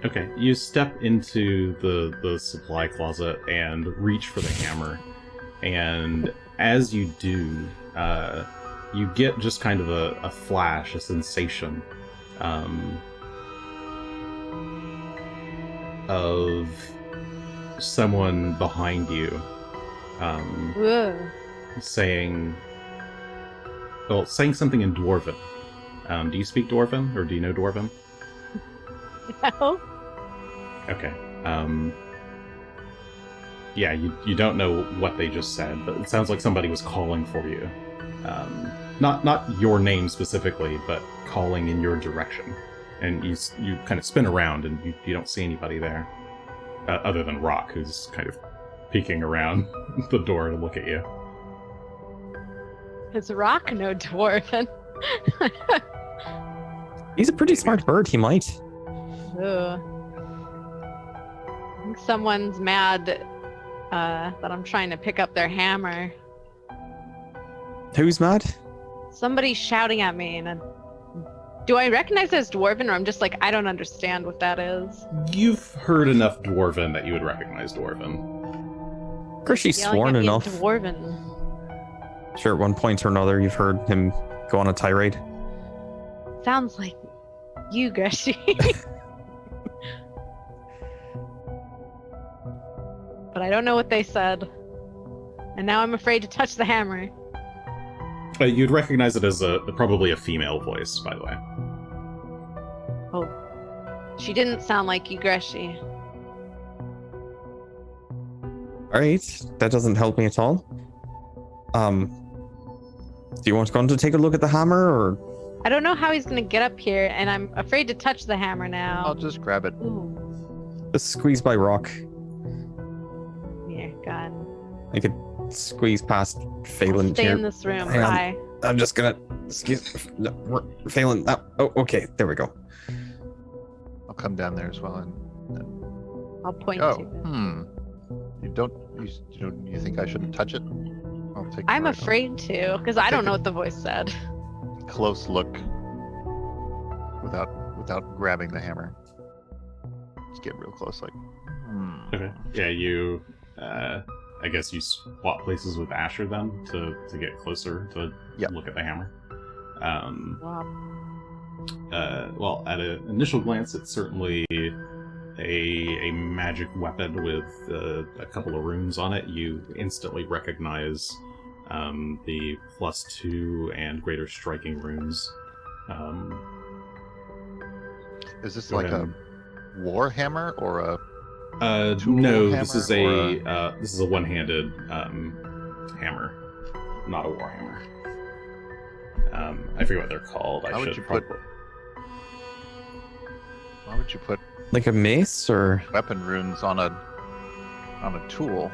Okay, you step into the supply closet and reach for the hammer. And as you do, you get just kind of a flash, a sensation of someone behind you Whoa. saying something in Dwarven. Do you speak Dwarven, or do you know Dwarven? No. Okay. Yeah, you don't know what they just said, but it sounds like somebody was calling for you. Not your name specifically, but calling in your direction. And you kind of spin around, and you don't see anybody there, other than Rock, who's kind of peeking around the door to look at you. Is Rock no dwarven? he's a pretty smart bird. He might. Ugh. I think someone's mad that I'm trying to pick up their hammer. Who's mad? Somebody's shouting at me, and do I recognize it as Dwarven, or I'm just like, I don't understand what that is? You've heard enough Dwarven that you would recognize Dwarven. Greshy's Yelling sworn at me in enough. Dwarven. Sure, at one point or another, you've heard him go on a tirade. Sounds like you, Greshy. But I don't know what they said. And now I'm afraid to touch the hammer. You'd recognize it as probably a female voice, by the way. Oh. She didn't sound like you, Greshy. Alright, that doesn't help me at all. Do you want Gunn to take a look at the hammer, or...? I don't know how he's gonna get up here, and I'm afraid to touch the hammer now. I'll just grab it. Ooh. Just squeeze by rock. Here, God. I could squeeze past Phelan Stay here. in this room. Hang on. Bye. I'm just gonna... No, Phelan... Oh, okay, there we go. I'll come down there as well and I'll point oh, to it. You think I shouldn't touch it? I'll take. I'm the right afraid to, because I don't know what the voice said. close look without grabbing the hammer. Just get real close, like. Okay. Yeah, you. I guess you swap places with Asher then to get closer to Yep. look at the hammer. Wow. Well, at an initial glance, it's certainly a magic weapon with a couple of runes on it. You instantly recognize the +2 and greater striking runes. Is this Go like ahead. a war hammer or a? Tool No, hammer this is or this is a one-handed hammer, not a war hammer. I forget what they're called. How would should you put- probably. Why would you put Like a mace, or... weapon runes on a tool?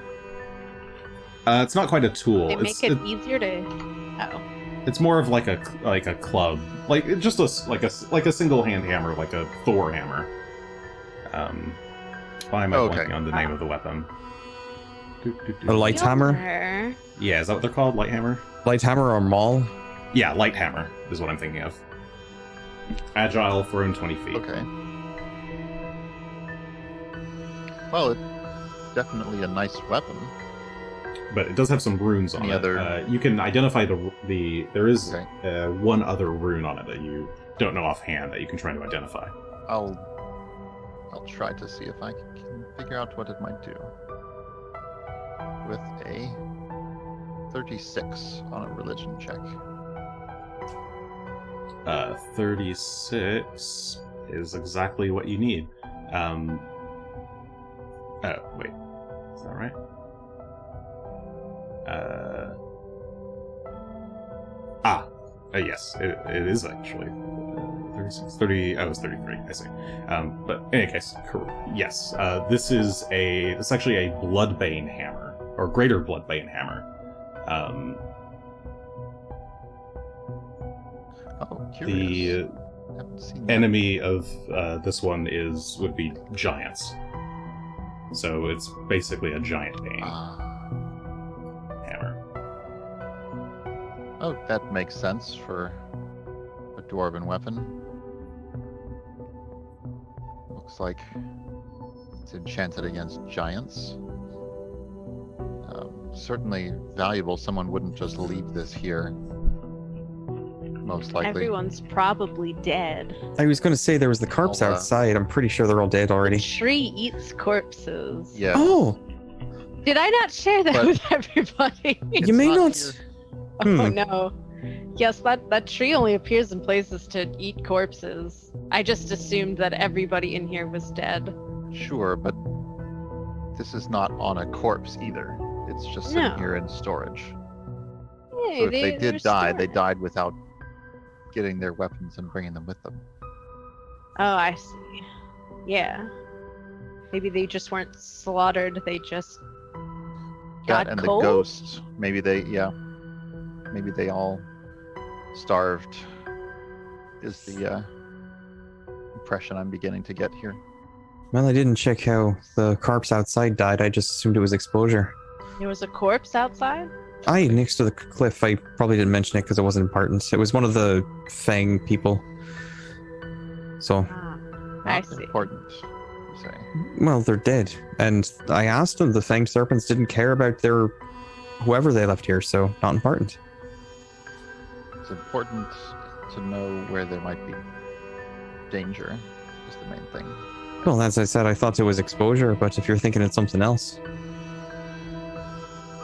It's not quite a tool. They It's make it easier to. Oh. it's more of like a club, like just like a single hand hammer, like a Thor hammer. Why am I Okay. blanking on the name of the weapon? A light hammer? Silver. Yeah, is that what they're called? Light hammer? Light hammer or maul? Yeah, light hammer is what I'm thinking of. Agile, thrown 20 feet. Okay. Well, it's definitely a nice weapon. But it does have some runes on Any it. other- You can identify the there is Okay. one other rune on it that you don't know offhand that you can try to identify. I'll try to see if I can figure out what it might do. With a 36 on a religion check. 36 is exactly what you need. Oh, wait. Is that right? Yes, it is actually. 36, 30, oh, it's 33, I see. But in any case, yes, this is it's actually a Bloodbane hammer, or Greater Bloodbane hammer. Oh, curious. The Haven't seen that. enemy of this one would be giants. So it's basically a giant bane Ah. hammer. Oh, that makes sense for a dwarven weapon. Looks like it's enchanted against giants. Certainly valuable. Someone wouldn't just leave this here. Most likely. Everyone's probably dead. I was going to say there was the corpse I'll, outside. I'm pretty sure they're all dead The already. tree eats corpses. Yeah. Oh! Did I not share that But- with everybody? It's You may not... here. Oh Hmm. no. Yes, that tree only appears in places to eat corpses. I just assumed that everybody in here was dead. Sure, but this is not on a corpse either. It's just sitting No. here in storage. Hey, So if they they're did die, they stored. died without getting their weapons and bringing them with them. Oh, I see. Yeah. Maybe they just weren't slaughtered, they just got That and cold? the ghosts. Maybe they all starved. Is the impression I'm beginning to get here. Well, I didn't check how the corpse outside died. I just assumed it was exposure. There was a corpse outside? Aye, next to the cliff. I probably didn't mention it because it wasn't important. It was one of the Fang people. So, Ah, I Not see. important, you say. well, they're dead. And I asked them, the Fang serpents didn't care about their whoever they left here, so not important. It's important to know where there might be danger, is the main thing. Well, as I said, I thought it was exposure, but if you're thinking it's something else.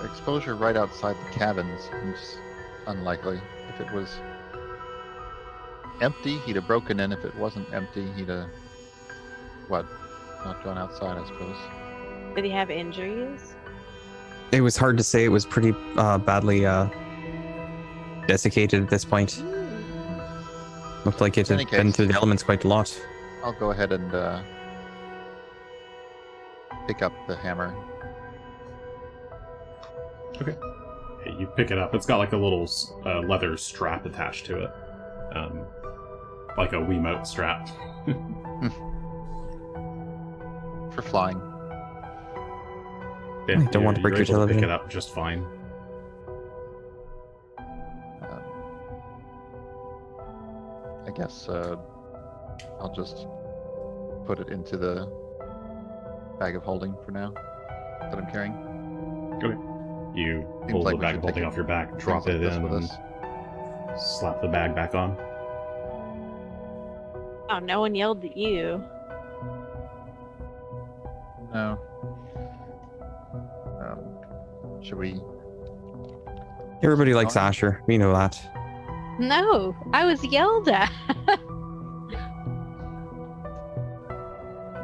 Exposure right outside the cabin seems unlikely. If it was empty, he'd have broken in. If it wasn't empty, he'd have, not gone outside, I suppose. Did he have injuries? It was hard to say. It was pretty badly desiccated at this point. Looked like it In had any been case- through the elements quite a lot. I'll go ahead and pick up the hammer. Okay. You pick it up. It's got like a little leather strap attached to it. Like a Wiimote strap. For flying. Yeah, I don't want to break you're your able to pick television. it up just fine. I guess I'll just put it into the bag of holding for now that I'm carrying. You Seems pull like the we bag should of holding take off your back, Things drop like it this in, with and us. slap the bag back on. Oh, no one yelled at you. No. Should we? Everybody likes Fine. Asher. We know that. No, I was yelled at.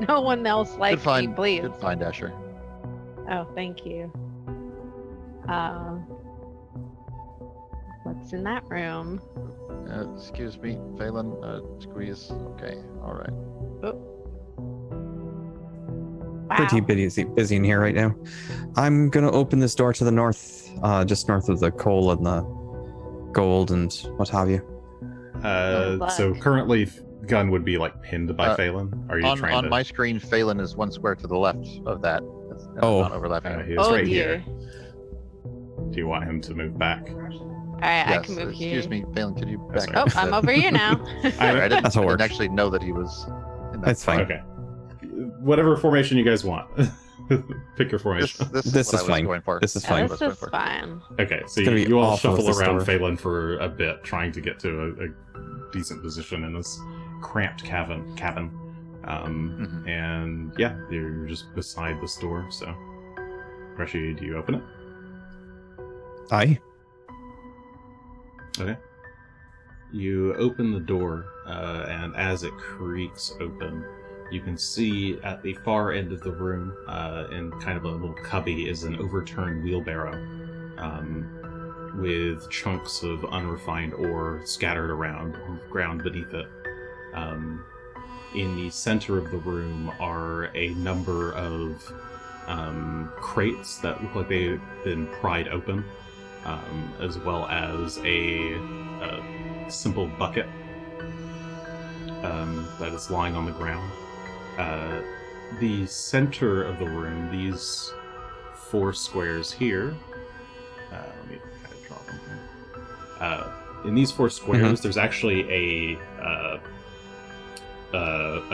No one else likes me, please. Good find, Asher. Oh, thank you. What's in that room? Excuse me, Phelan. Squeeze. Okay, all right. Wow. Pretty busy in here right now. I'm gonna open this door to the north, just north of the coal and the gold and what have you. So currently, Gunn would be like pinned by Uh, Phelan. Are you trying On to? my screen, Phelan is one square to the left of that. It's Oh. not overlapping. He's Oh right dear. here. Do you want him to move back? Alright, I Yes, can move here. excuse me, Phelan. Could you That's back all up? right. Oh, I'm over here now. Sorry, I didn't, That's how it I didn't works. actually know that he was in that That's fine. spot. Okay. Whatever formation you guys want. Pick your This, formation. this, This what is I was fine. Going for. This is Yeah, fine. this is fine. Okay, so It's gonna be you all awful if shuffle this around door- Phelan for a bit, trying to get to a decent position in this cramped cabin. Mhm. And yeah, you're just beside this door. So, Greshy, do you open it? Aye. Okay. You open the door, and as it creaks open, you can see at the far end of the room, in kind of a little cubby, is an overturned wheelbarrow, with chunks of unrefined ore scattered around on the ground beneath it. In the center of the room are a number of crates that look like they've been pried open, as well as a simple bucket that is lying on the ground. The center of the room, these 4 squares here, let me kind of draw them here. In these 4 squares, there's actually a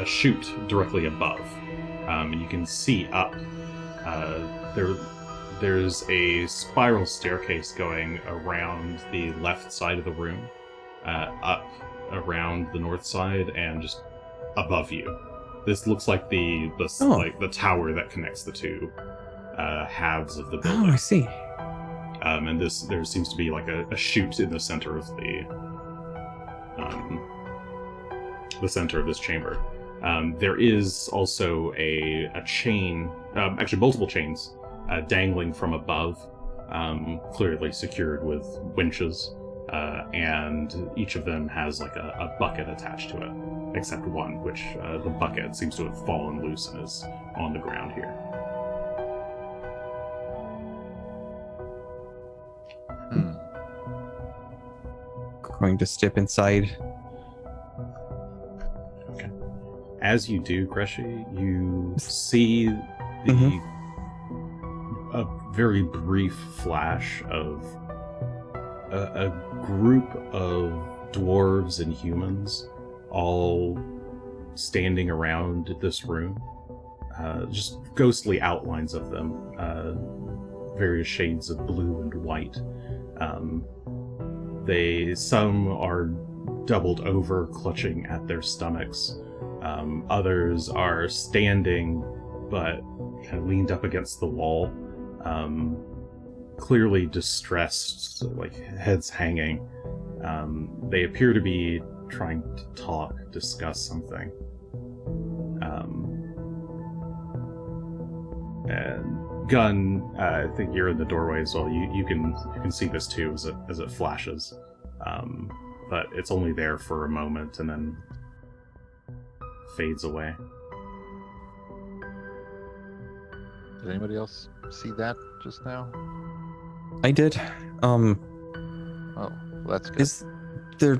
chute directly above, and you can see up. There's a spiral staircase going around the left side of the room, up around the north side, and just above you. This looks like the tower that connects the 2 halves of the Oh, building. I see. And there seems to be like a chute in the center of the center of this chamber. There is also a chain, actually multiple chains, dangling from above, clearly secured with winches, and each of them has like a bucket attached to it, except one, which the bucket seems to have fallen loose and is on the ground here. Going to step inside. As you do, Greshy, you see a very brief flash of a group of dwarves and humans all standing around this room. Just ghostly outlines of them, various shades of blue and white. Some are doubled over, clutching at their stomachs. Others are standing, but kind of leaned up against the wall, clearly distressed, like heads hanging. They appear to be trying to discuss something. And Gunn, I think you're in the doorway as well. You can see this too as it flashes, but it's only there for a moment and then fades away. Did anybody else see that just now? I did. Oh, well, that's good. Is there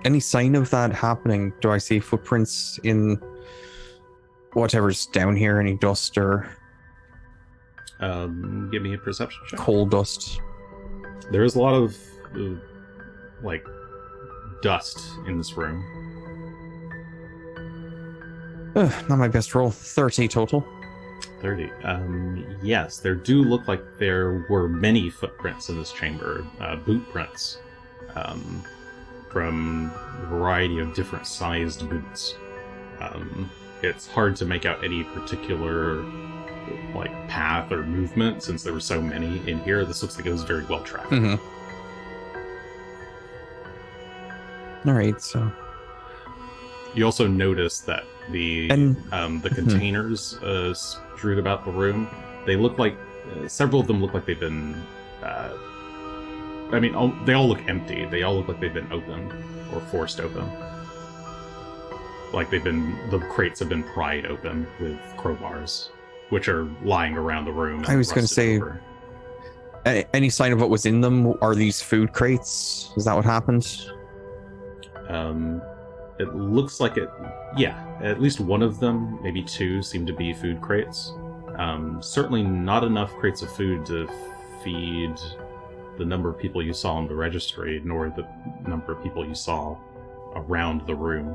any sign of that happening? Do I see footprints in whatever's down here? Any dust or Give me a perception check. coal dust? There is a lot of like dust in this room. Not my best roll. 30 total. 30. Yes, there do look like there were many footprints in this chamber, boot prints, from a variety of different sized boots. It's hard to make out any particular like path or movement since there were so many in here. This looks like it was very well tracked. Mm-hmm. All right, so You also notice that the containers strewed about the room, they look like several of them look like they've been they all look empty. They all look like they've been opened or forced open. Like the crates have been pried open with crowbars, which are lying around the room. I was going to say, any sign of what was in them? Are these food crates? Is that what happened? It looks like it. Yeah, at least one of them, maybe two, seem to be food crates. Certainly not enough crates of food to feed the number of people you saw in the registry, nor the number of people you saw around the room.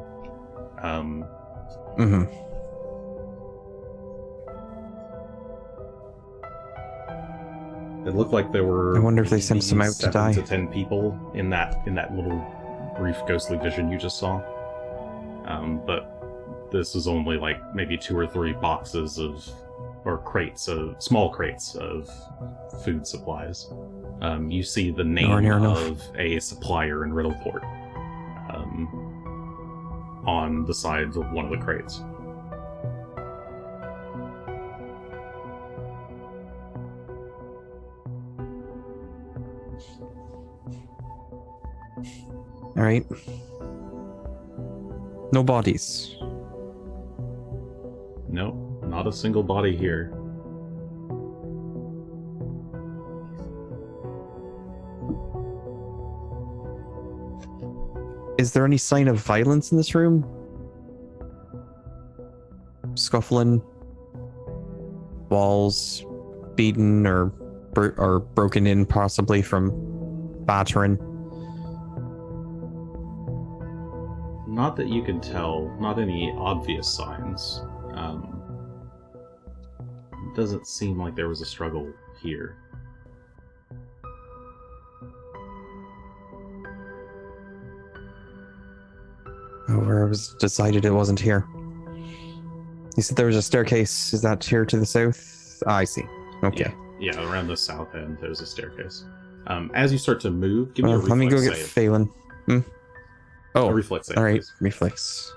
It looked like there were. I wonder if they sent some out to die. 7 to 10 people in that little brief ghostly vision you just saw. But this was only like maybe 2 or 3 boxes small crates of food supplies. You see the name of a supplier in Riddleport on the sides of one of the crates. All right. No bodies. No, not a single body here. Is there any sign of violence in this room? Scuffling, walls beaten or broken in, possibly from battering. Not that you can tell. Not any obvious signs. It doesn't seem like there was a struggle here. Where it was decided it wasn't here. You said there was a staircase. Is that here to the south? I see. Okay. Yeah, around the south end, there's a staircase. As you start to move, give me a reflex let me go get save. Phelan. Oh, A reflex save, all right, please. reflex.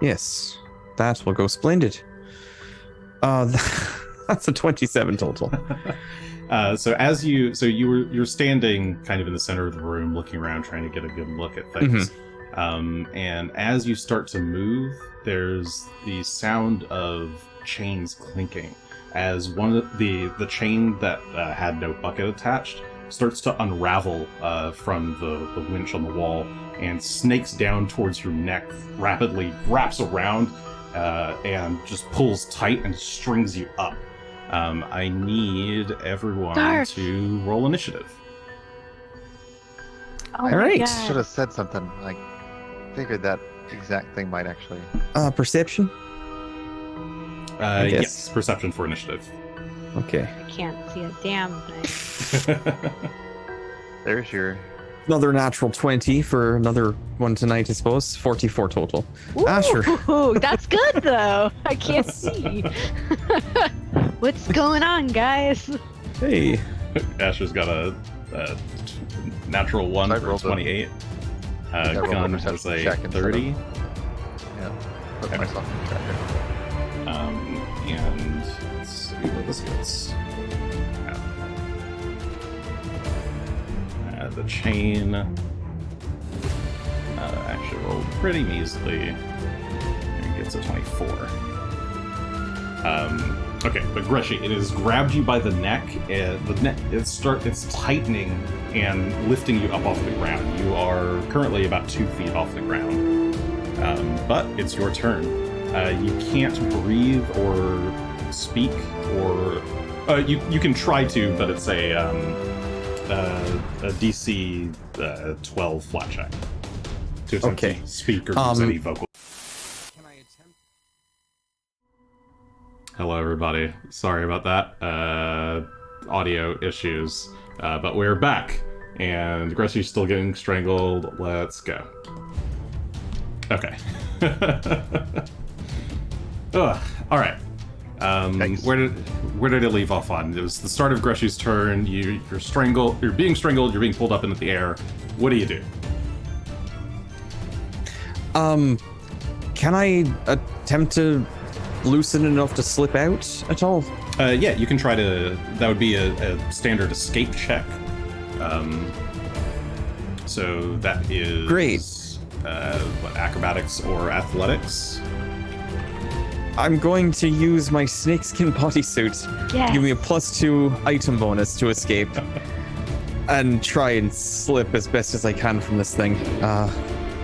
Yes, that will go splendid. That's a 27 total. You're standing kind of in the center of the room, looking around, trying to get a good look at things. And as you start to move, there's the sound of chains clinking as one of the chain that had no bucket attached starts to unravel from the winch on the wall and snakes down towards your neck, rapidly wraps around, and just pulls tight and strings you up. I need everyone Darf. to roll initiative. Oh All my right. God. Should have said something. I figured that exact thing might actually. Perception. I guess. Yes, perception for initiative. Okay. I can't see a damn thing. There's your. Another natural 20 for another one tonight, I suppose. 44 total. Asher. Ooh, that's good though. I can't see. What's going on, guys? Hey. Asher's got a natural 1 I for rolled a- 28. I rolled a Gunn has perception a check instead of- 30. Yeah. Put Okay. myself in tracker. And let's see what this gets. The chain actually rolled pretty measly. And gets a 24. Okay, but Greshy, it has grabbed you by the neck. It's tightening and lifting you up off the ground. You are currently about 2 feet off the ground. But it's your turn. You can't breathe or speak, or you can try to, but it's a DC 12 flat check to attempt Okay. to speak or use any vocal. Can I attempt? Hello, everybody. Sorry about that. Audio issues, but we're back, and Gressy's still getting strangled. Let's go. Okay. Ugh. All right. Nice. Where did it leave off on? It was the start of Greshy's turn. You're strangled. You're being strangled. You're being pulled up into the air. What do you do? Can I attempt to loosen enough to slip out at all? Yeah, you can try to. That would be a standard escape check. So that is Great. What, acrobatics or athletics? I'm going to use my snakeskin bodysuit. Yes. Give me a +2 item bonus to escape. And try and slip as best as I can from this thing.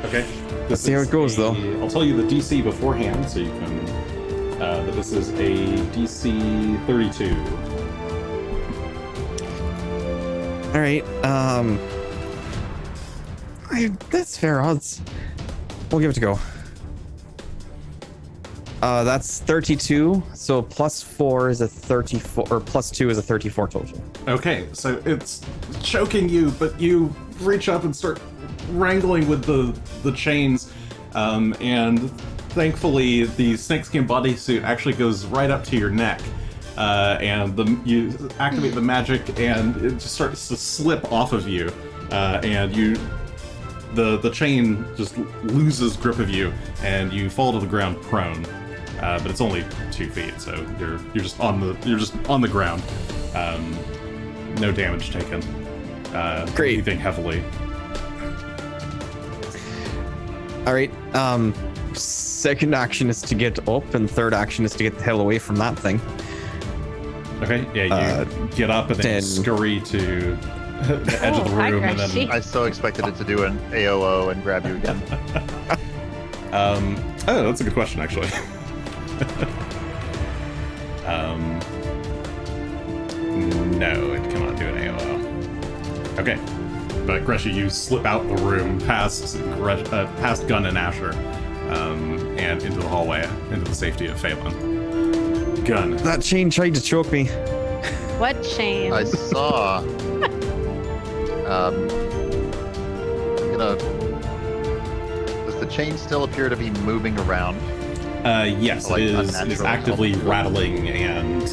Okay. Let's see how it goes, though. I'll tell you the DC beforehand, so you can. But this is a DC 32. All right. That's fair odds. We'll give it a go. That's 32. So +4 is a 34, or +2 is a 34 total. Okay, so it's choking you, but you reach up and start wrangling with the chains, and thankfully the snakeskin bodysuit actually goes right up to your neck, and you activate the magic, and it just starts to slip off of you, and the chain just loses grip of you, and you fall to the ground prone. But it's only 2 feet, so you're just on the ground. No damage taken. Great. Breathing heavily. All right. Second action is to get up, and third action is to get the hell away from that thing. Okay. Yeah, you get up and then 10. scurry to the edge of the Hi, room, and Greshy. then I so expected it to do an AOO and grab you again. oh, that's a good question actually. No, it cannot do an AOO. Okay, but Greshy, you slip out the room past Gunn and Asher, and into the hallway, into the safety of Phelan. Gunn. That chain tried to choke me. What chain? I saw. Does the chain still appear to be moving around? Yes, Like it is unnatural actively health. rattling and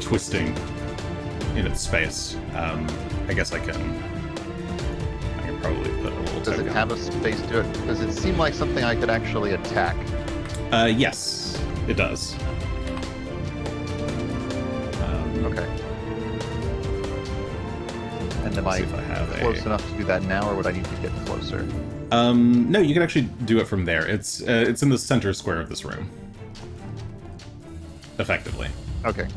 twisting in its space. I guess I can probably put a little Does it token. have a space to it? Does it seem like something I could actually attack? Yes, it does. Okay. And am Let's I see if I have close enough to do that now, or would I need to get closer? No, you can actually do it from there. It's in the center square of this room. Effectively. Okay.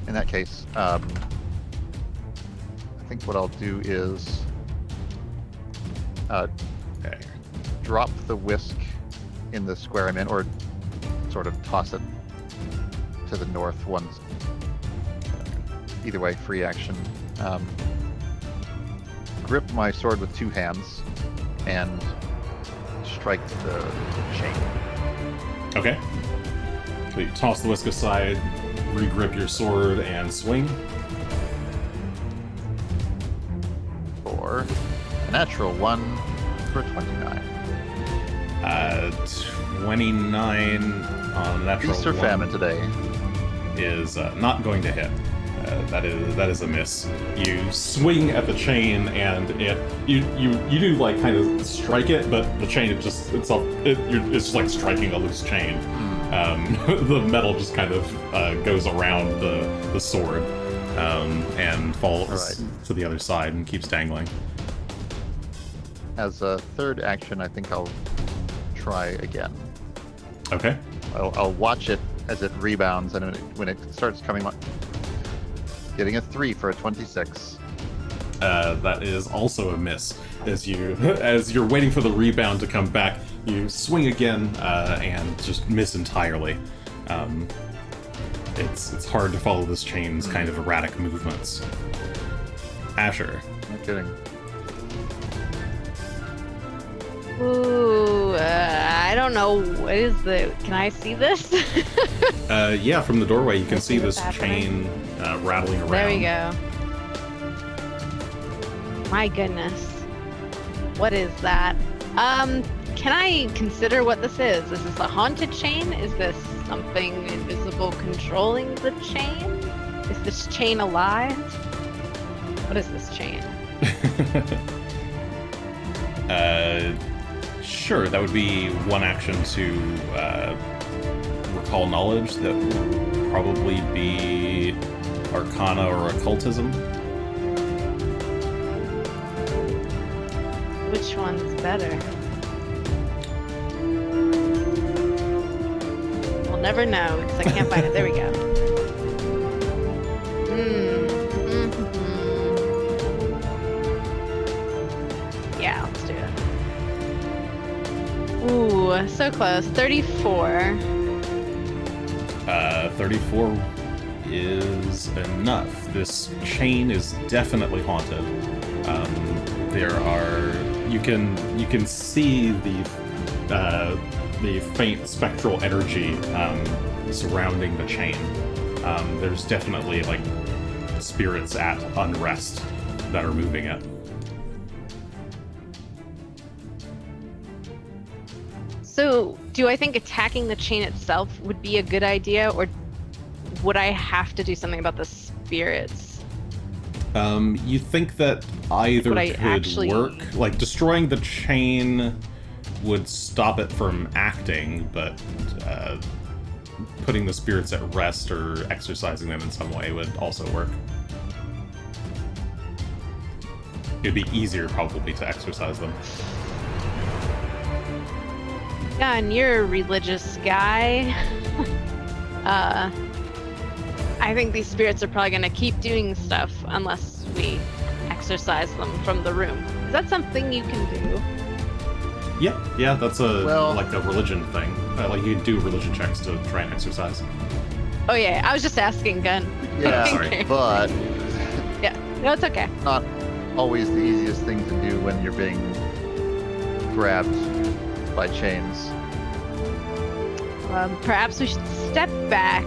In that case, think what I'll do is Okay. drop the whisk in the square I'm in, or sort of toss it to the north once. Either way, free action. Grip my sword with 2 hands and strike the chain. Okay. So you toss the whisk aside, regrip your sword, and swing. For a natural 1 for 29. 29 on natural Feast or 1 famine today. is not going to hit. That is a miss. You swing at the chain, and you do like kind of strike it, but the chain it's just like striking a loose chain. The metal just kind of goes around the sword and falls to the other side and keeps dangling. As a third action, I think I'll try again. Okay. I'll watch it as it rebounds, and when it starts coming up, getting a 3 for a 26. That is also a miss. As you're waiting for the rebound to come back, you swing again and just miss entirely. It's hard to follow this chain's kind of erratic movements. Asher. No kidding. Ooh, I don't know. What is can I see this? Yeah, from the doorway you can see what's this happening. chain rattling around. There we go. My goodness. What is that? Can I consider what this is? Is this a haunted chain? Is this something invisible controlling the chain? Is this chain alive? What is this chain? Sure, that would be one action to recall knowledge. That would probably be Arcana or Occultism. Which one's better? We'll never know because I can't find it. There we go. Yeah, let's do it. Ooh, so close. 34. 34 is enough. This chain is definitely haunted. You can see the faint spectral energy surrounding the chain. There's definitely like spirits at unrest that are moving it. So, do I think attacking the chain itself would be a good idea, or would I have to do something about the spirits? You think that either Would I could actually- work? Like, destroying the chain would stop it from acting, but putting the spirits at rest or exorcising them in some way would also work. It'd be easier, probably, to exorcise them. Gunn, you're a religious guy. I think these spirits are probably going to keep doing stuff unless we exorcise them from the room. Is that something you can do? Yeah, that's like a religion thing. Like, you can do religion checks to try and exorcise. Oh yeah, I was just asking, Gunn. Yeah, Sorry. but Yeah, no, it's okay. not always the easiest thing to do when you're being grabbed by chains. Perhaps we should step back.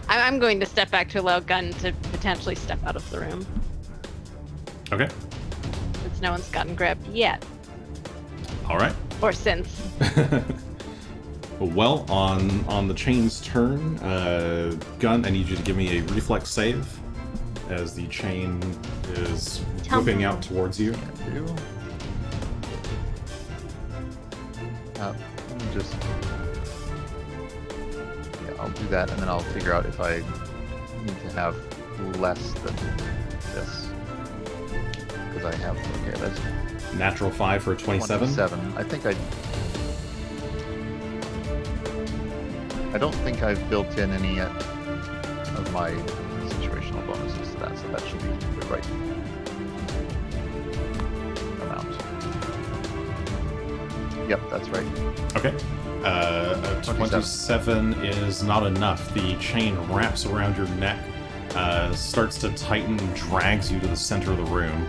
I'm going to step back to allow Gunn to potentially step out of the room, Okay. since no one's gotten grabbed yet. All right. Or since. Well, on the chain's turn, Gunn, I need you to give me a reflex save as the chain is whipping out towards you. Let me just... Yeah, I'll do that, and then I'll figure out if I need to have less than this. Because I have... Okay, that's Natural 5 for 27. 27. I think I don't think I've built in any of my situational additional bonuses to that, so that should be the right amount. Yep, that's right. Okay. A 27 is not enough. The chain wraps around your neck, starts to tighten, drags you to the center of the room,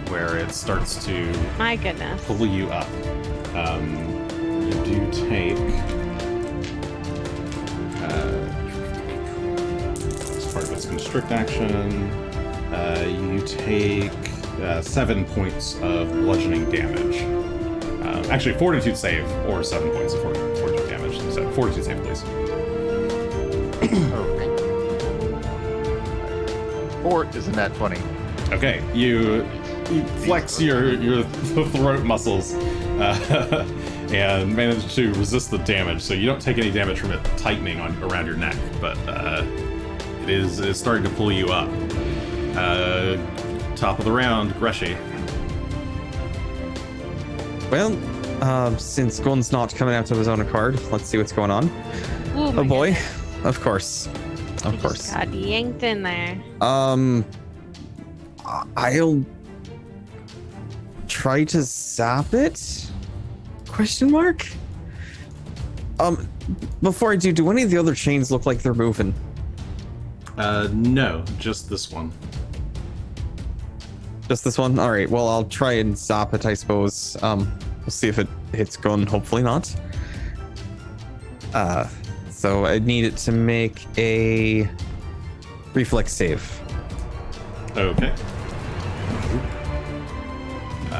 where it starts to My goodness. pull you up. You do take... as part of its constrict action, you take 7 points of bludgeoning damage. Actually, fortitude save, or 7 points of fortitude damage. So, fortitude save, please. Okay. 4 is a nat 20. Okay, you flex your throat muscles and manage to resist the damage, so you don't take any damage from it tightening around your neck, but it's starting to pull you up. Top of the round, Greshy. Well, since Gunn's not coming out of his own accord, let's see what's going on. Ooh, Oh my boy, goodness. of course, He of just course. got yanked in there. I'll try to zap it? Question mark? Before I do any of the other chains look like they're moving? No, just this one. Just this one? Alright, well, I'll try and zap it, I suppose. We'll see if it hits Gunn, hopefully not. So I need it to make a reflex save. Okay.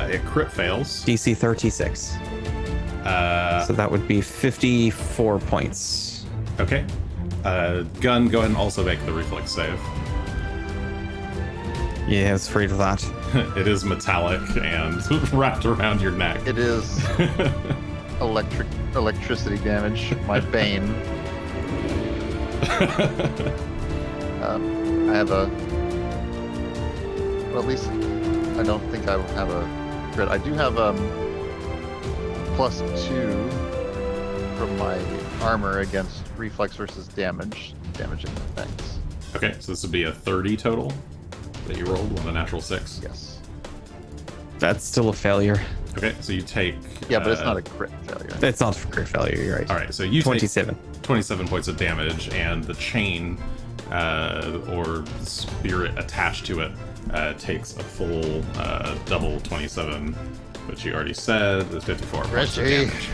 It crit fails. DC 36. So that would be 54 points. Okay. Gunn, go ahead and also make the reflex save. Yeah, I was afraid of that. It is metallic and wrapped around your neck. It is electricity damage, my bane. I have a... Well, at least I don't think I will have a crit. I do have +2 from my armor against reflex versus damaging effects. Okay, so this would be a 30 total that you rolled with a natural 6. Yes. That's still a failure. Okay, so you take... Yeah, but it's not a crit failure. It's not a great failure, you're right. All right, so you 27. take 27 points of damage, and the chain or spirit attached to it takes a full double 27, which you already said is 54 points of Greshy. damage.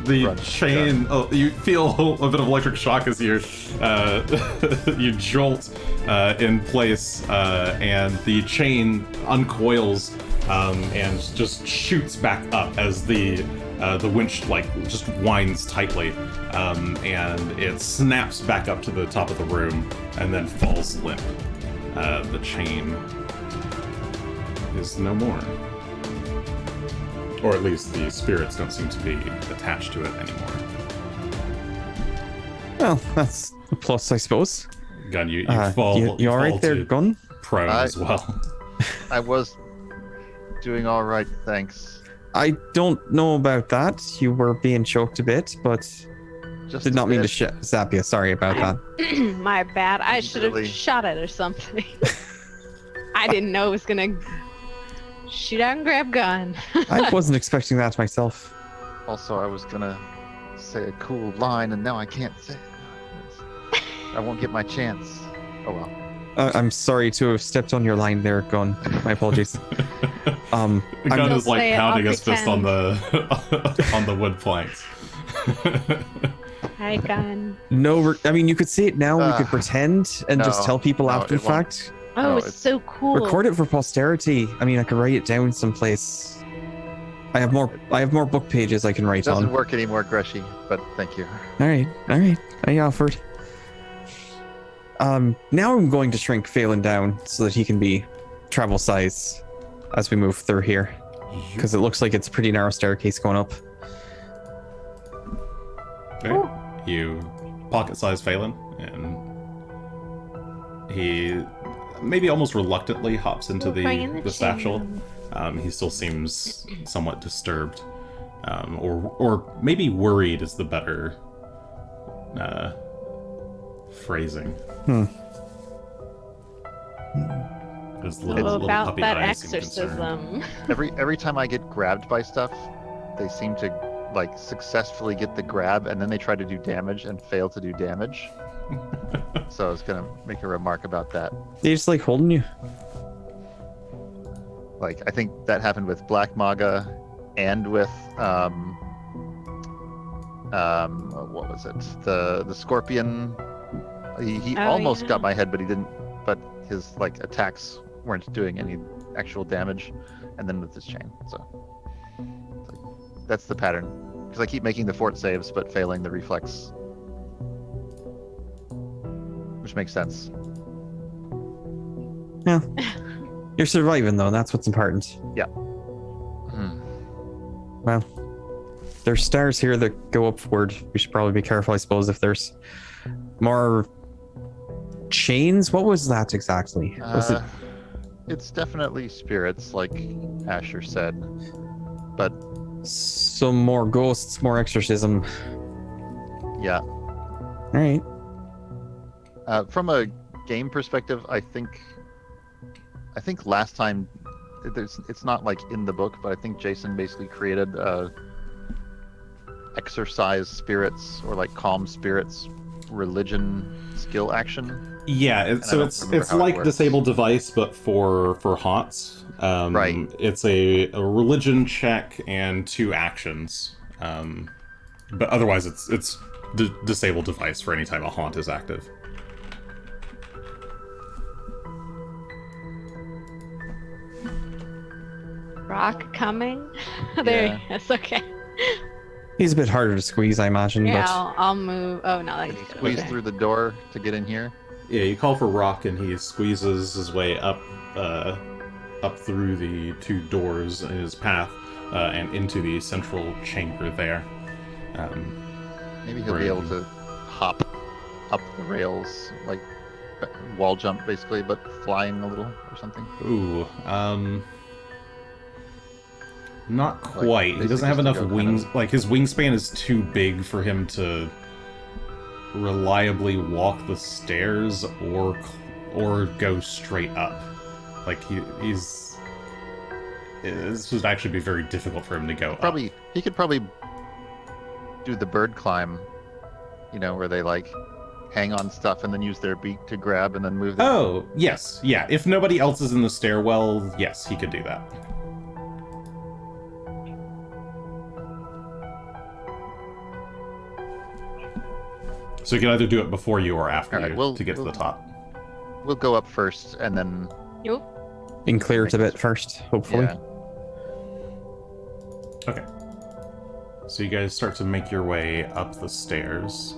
The Run, chain. Oh, you feel a bit of electric shock as you you jolt in place, and the chain uncoils and just shoots back up as the winch just winds tightly, and it snaps back up to the top of the room and then falls limp. The chain is no more. Or at least the spirits don't seem to be attached to it anymore. Well, that's a plus, I suppose. Gunn, you fall. You all right fall there, to Gunn? prone as well. I was doing all right, thanks. I don't know about that. You were being choked a bit, but Just did a not mean bit. to zap you. Sorry about that. My bad. I should have Really? shot it or something. I didn't know it was gonna shoot out and grab gun. I wasn't expecting that myself. Also, I was gonna say a cool line, and now I can't say it. I won't get my chance. Oh well. I'm sorry to have stepped on your line there, Gunn. My apologies. Gunn Don't is like say it, pounding I'll his fist on the on the wood planks. Hi, gun. No, I mean, you could say it now. We could pretend and just no, tell people no, after the it won't. fact. Oh, No, it's it's- so cool. Record it for posterity. I mean, I could write it down someplace. I have more book pages I can It write doesn't on. work anymore, Greshy, but thank you. All right. I offered. Now I'm going to shrink Phelan down so that he can be travel size as we move through here, because it looks like it's a pretty narrow staircase going up. Okay. You pocket-size Phelan, and he maybe almost reluctantly hops into the satchel. He still seems somewhat disturbed, or maybe worried is the better phrasing. His So little about puppy that eyes seem concerned. exorcism. Every time I get grabbed by stuff, they seem to like successfully get the grab, and then they try to do damage and fail to do damage. So I was gonna make a remark about that. They just like holding you. Like I think that happened with Black Maga, and with what was it? The Scorpion. He Oh, almost yeah. got my head, but he didn't. But his like attacks weren't doing any actual damage, and then with this chain. So that's the pattern. Because I keep making the fort saves, but failing the reflex, which makes sense. Yeah. You're surviving though, and that's what's important. Hmm. Well, there's stairs here that go upward. We should probably be careful, I suppose, if there's more chains. What was that exactly? Was it It's definitely spirits, like Asher said, but some more ghosts, more exorcism? yeah. All right. From a game perspective, I think last time it's not like in the book, but I think Jason basically created exorcise spirits or like calm spirits religion skill action. Yeah, I don't remember it's how it like works. Disable Device, but for haunts. Right. It's a religion check and 2 actions. But otherwise, it's Disable Device for any time a haunt is active. Rock coming? There Yeah. he is. Okay. He's a bit harder to squeeze, I imagine, Yeah, but I'll move. Oh, no, Can that's you good. squeeze Okay. through the door to get in here? Yeah, you call for Rock, and he squeezes his way up through the 2 doors in his path, and into the central chamber there. Maybe he'll be Right. able to hop up the rails, like wall jump basically, but flying a little or something. Ooh, not quite. He basically doesn't have just to enough go kind wings. Like, his wingspan is too big for him to reliably walk the stairs or go straight up. Like, he's... This would actually be very difficult for him to go up. He could probably do the bird climb, where they like hang on stuff and then use their beak to grab and then move them. Oh, yes. Yeah, if nobody else is in the stairwell, yes, he could do that. So you can either do it before you or after Alright, you to get to the top. We'll go up first and then Yup. and clear it a bit first, hopefully. yeah. Okay. So you guys start to make your way up the stairs.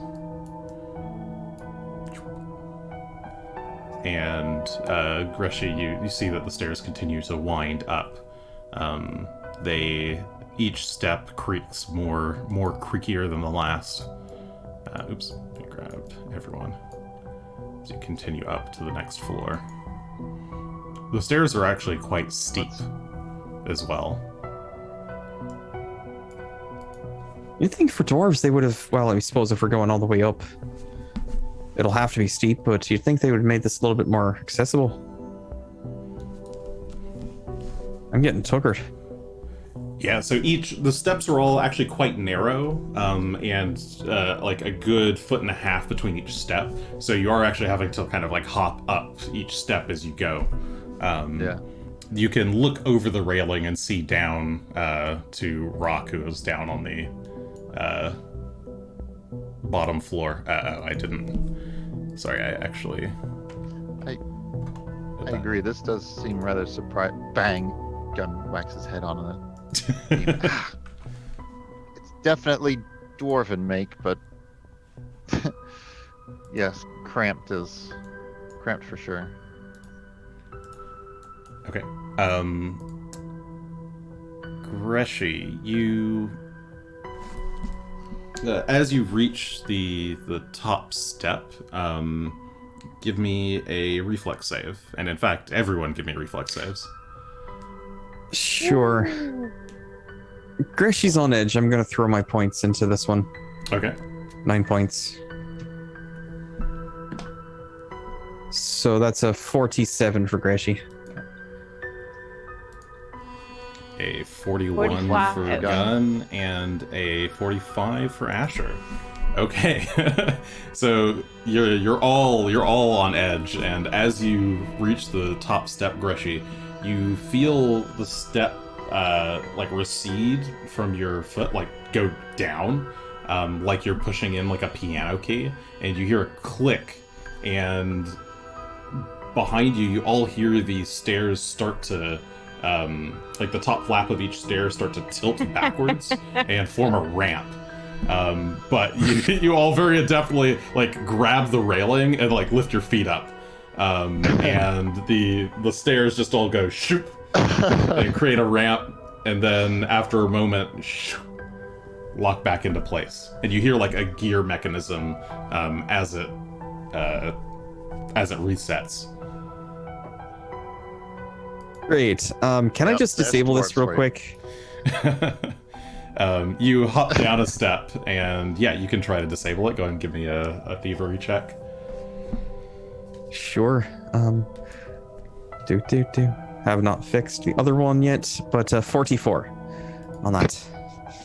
And Greshy, you see that the stairs continue to wind up. Each step creaks more creakier than the last. Oops, I grabbed everyone. As you continue up to the next floor. The stairs are actually quite steep as well. You'd think for dwarves they would have, well, I suppose if we're going all the way up, it'll have to be steep, but you'd think they would have made this a little bit more accessible. I'm getting tuckered. Yeah, so the steps are all actually quite narrow, and like a good 1.5 feet between each step. So you are actually having to kind of like hop up each step as you go. Yeah. You can look over the railing and see down to Rock, who is down on the bottom floor. I didn't. Sorry, I actually. I agree. This does seem rather surprise. Bang! Gunn whacks his head on it. It's definitely dwarven make, but yes, cramped for sure. Okay. Greshy, you as you reach the top step, give me a reflex save. And in fact, everyone give me reflex saves. Sure. Greshy's on edge. I'm going to throw my points into this one. Okay. 9 points. So that's a 47 for Greshy. a 41 45. for Gunn and a 45 for Asher. Okay, so you're all on edge, and as you reach the top step, Greshy, you feel the step like recede from your foot, like go down, like you're pushing in like a piano key, and you hear a click, and behind you all hear these stairs start to like the top flap of each stair start to tilt backwards and form a ramp. But you all very adeptly like grab the railing and like lift your feet up, and the stairs just all go shoop and create a ramp, and then after a moment shoop, lock back into place, and you hear like a gear mechanism as it resets. Great. Can I just disable this real quick? You hop down a step, and yeah, you can try to disable it. Go ahead and give me a thievery check. Sure. Do. Have not fixed the other one yet, but 44 on that.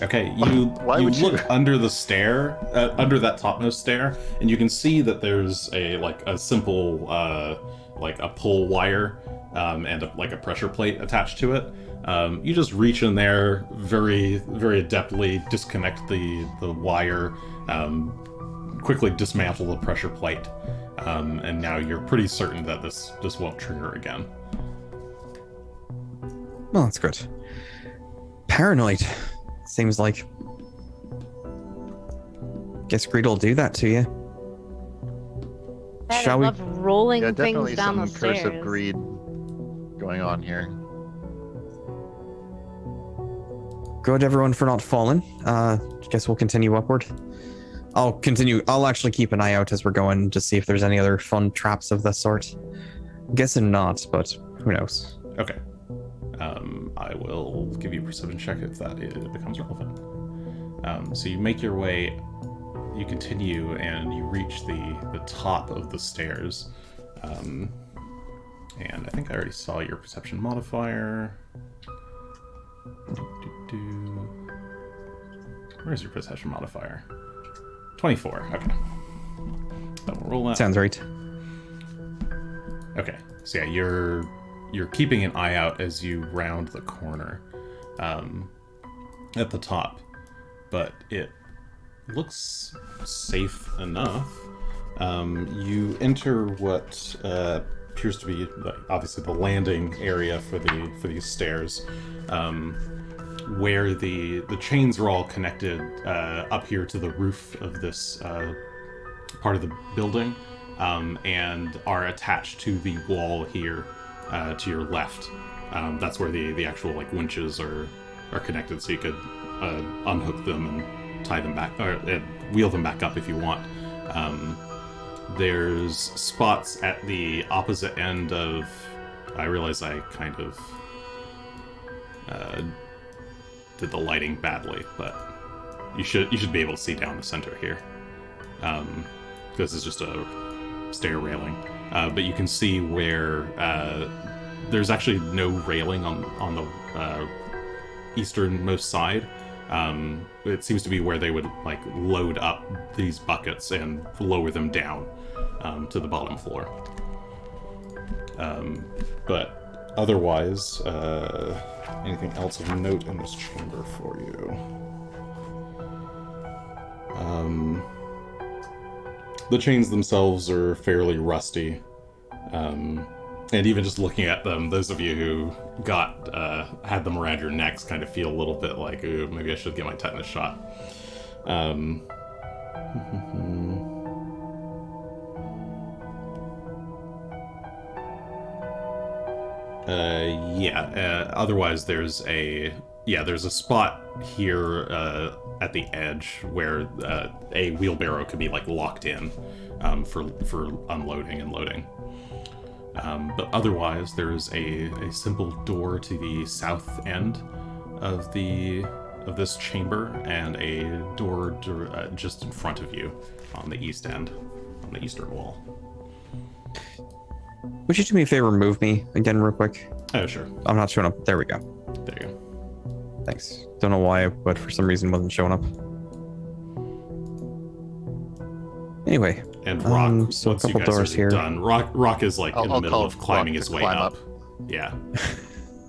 Okay, you look under the stair, under that topmost stair, and you can see that there's a simple like a pull wire and a pressure plate attached to it. You just reach in there very, very adeptly, disconnect the wire, quickly dismantle the pressure plate, and now you're pretty certain that this won't trigger again. Well, that's good. Paranoid, seems like. Guess greed will do that to you. Dad, Shall I we? love rolling Yeah, things definitely down some the curse stairs. of greed going on here. Good, everyone, for not falling. Guess we'll continue upward. I'll actually keep an eye out as we're going to see if there's any other fun traps of this sort. I'm guessing not, but who knows? Okay. I will give you a perception check if that becomes relevant. So you make your way, you continue, and you reach the top of the stairs. And I think I already saw your perception modifier. Where's your perception modifier? 24. Okay. So we'll roll that. Sounds right. Okay. So yeah, you're keeping an eye out as you round the corner at the top, but it looks safe enough. You enter what appears to be obviously the landing area for these stairs, where the chains are all connected up here to the roof of this part of the building, and are attached to the wall here to your left. That's where the actual winches are connected, so you could unhook them and tie them back, or wheel them back up if you want. There's spots at the opposite end of... I realize I kind of did the lighting badly, but you should be able to see down the center here. This is just a stair railing. But you can see where there's actually no railing on the easternmost side. It seems to be where they would load up these buckets and lower them down to the bottom floor. But otherwise, anything else of note in this chamber for you? The chains themselves are fairly rusty. And even just looking at them, those of you who had them around your necks kind of feel a little bit like, ooh, maybe I should get my tetanus shot. Otherwise, there's a spot here at the edge where a wheelbarrow could be locked in for unloading and loading. But otherwise, there's a simple door to the south end of this chamber, and a door just in front of you on the east end, on the eastern wall. Would you do me a favor and move me again real quick? Oh, sure. I'm not showing up. There we go. There you go. Thanks. Don't know why, but for some reason wasn't showing up. Anyway, And Rock, so a once you couple guys doors are here. done, Rock is like in the I'll middle call of climbing Rock his to way climb up. up. Yeah,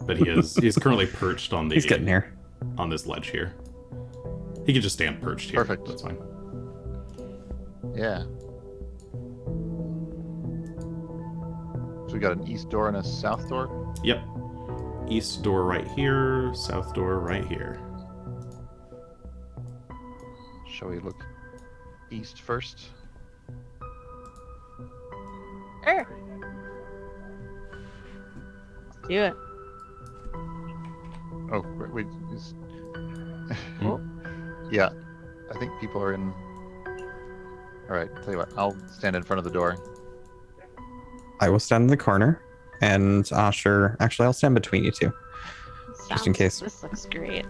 but he's currently perched on He's getting here. on this ledge here. He can just stand perched here. Perfect. That's fine. Yeah. So we got an east door and a south door? Yep. East door right here, south door right here. Shall we look east first? Sure. Let's do it. Oh, wait. Yeah, I think people are in... Alright, tell you what, I'll stand in front of the door. I will stand in the corner, and Asher. Actually, I'll stand between you two. Just in case. This looks great.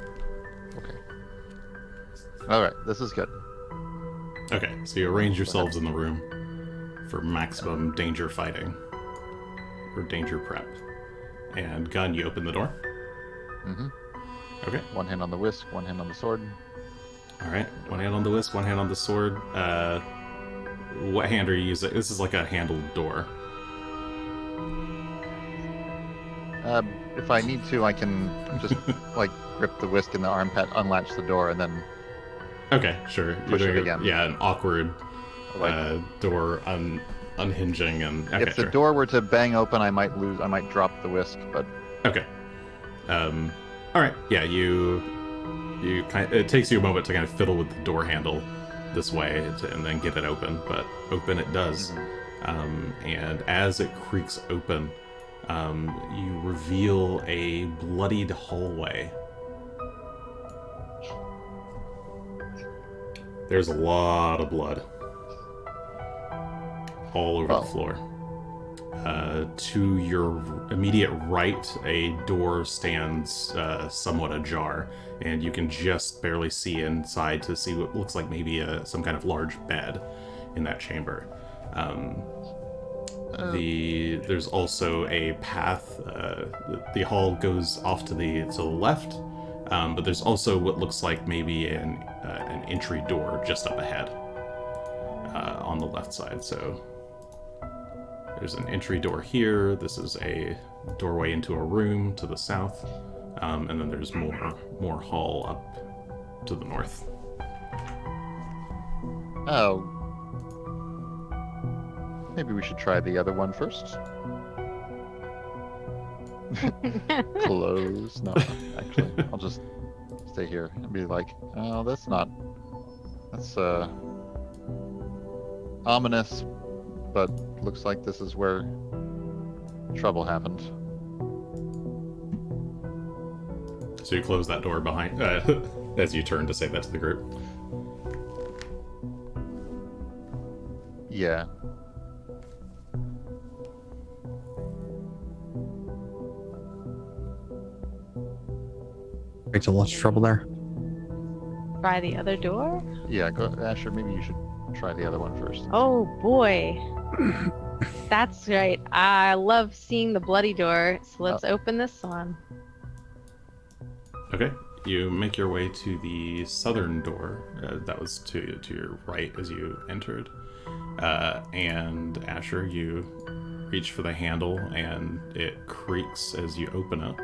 Okay. Alright, this is good. Okay, so you arrange yourselves in the room for maximum danger fighting. Or danger prep. And Gunn, you open the door? Mm-hmm. Okay. One hand on the whisk, one hand on the sword. Alright, one hand on the whisk, one hand on the sword. What hand are you using? This is like a handled door. If I need to, I can just, like, grip the whisk in the armpit, unlatch the door, and then... Okay, sure. Push You're it doing again. Yeah, an awkward Like, door unhinging and... Okay, if the sure. door were to bang open, I might drop the whisk, but... Okay. Alright, yeah, you it takes you a moment to kind of fiddle with the door handle this way and then get it open, but open it does. Mm-hmm. And as it creaks open, you reveal a bloodied hallway. There's a lot of blood all over the floor. To your immediate right, a door stands somewhat ajar, and you can just barely see inside to see what looks like maybe some kind of large bed in that chamber. There's also a path. The hall goes off to the left, but there's also what looks like maybe an entry door just up ahead on the left side. So there's an entry door here. This is a doorway into a room to the south, and then there's more hall up to the north. Oh. Maybe we should try the other one first. Close. No, actually, I'll just stay here and be like, oh, that's ominous, but looks like this is where trouble happened. So you close that door behind as you turn to say that to the group. Yeah. Makes a lot of trouble there. Try the other door? Yeah, go, Asher, maybe you should try the other one first. Oh boy. That's right. I love seeing the bloody door, so let's open this one. Okay, you make your way to the southern door. That was to your right as you entered. And Asher, you reach for the handle, and it creaks as you open it.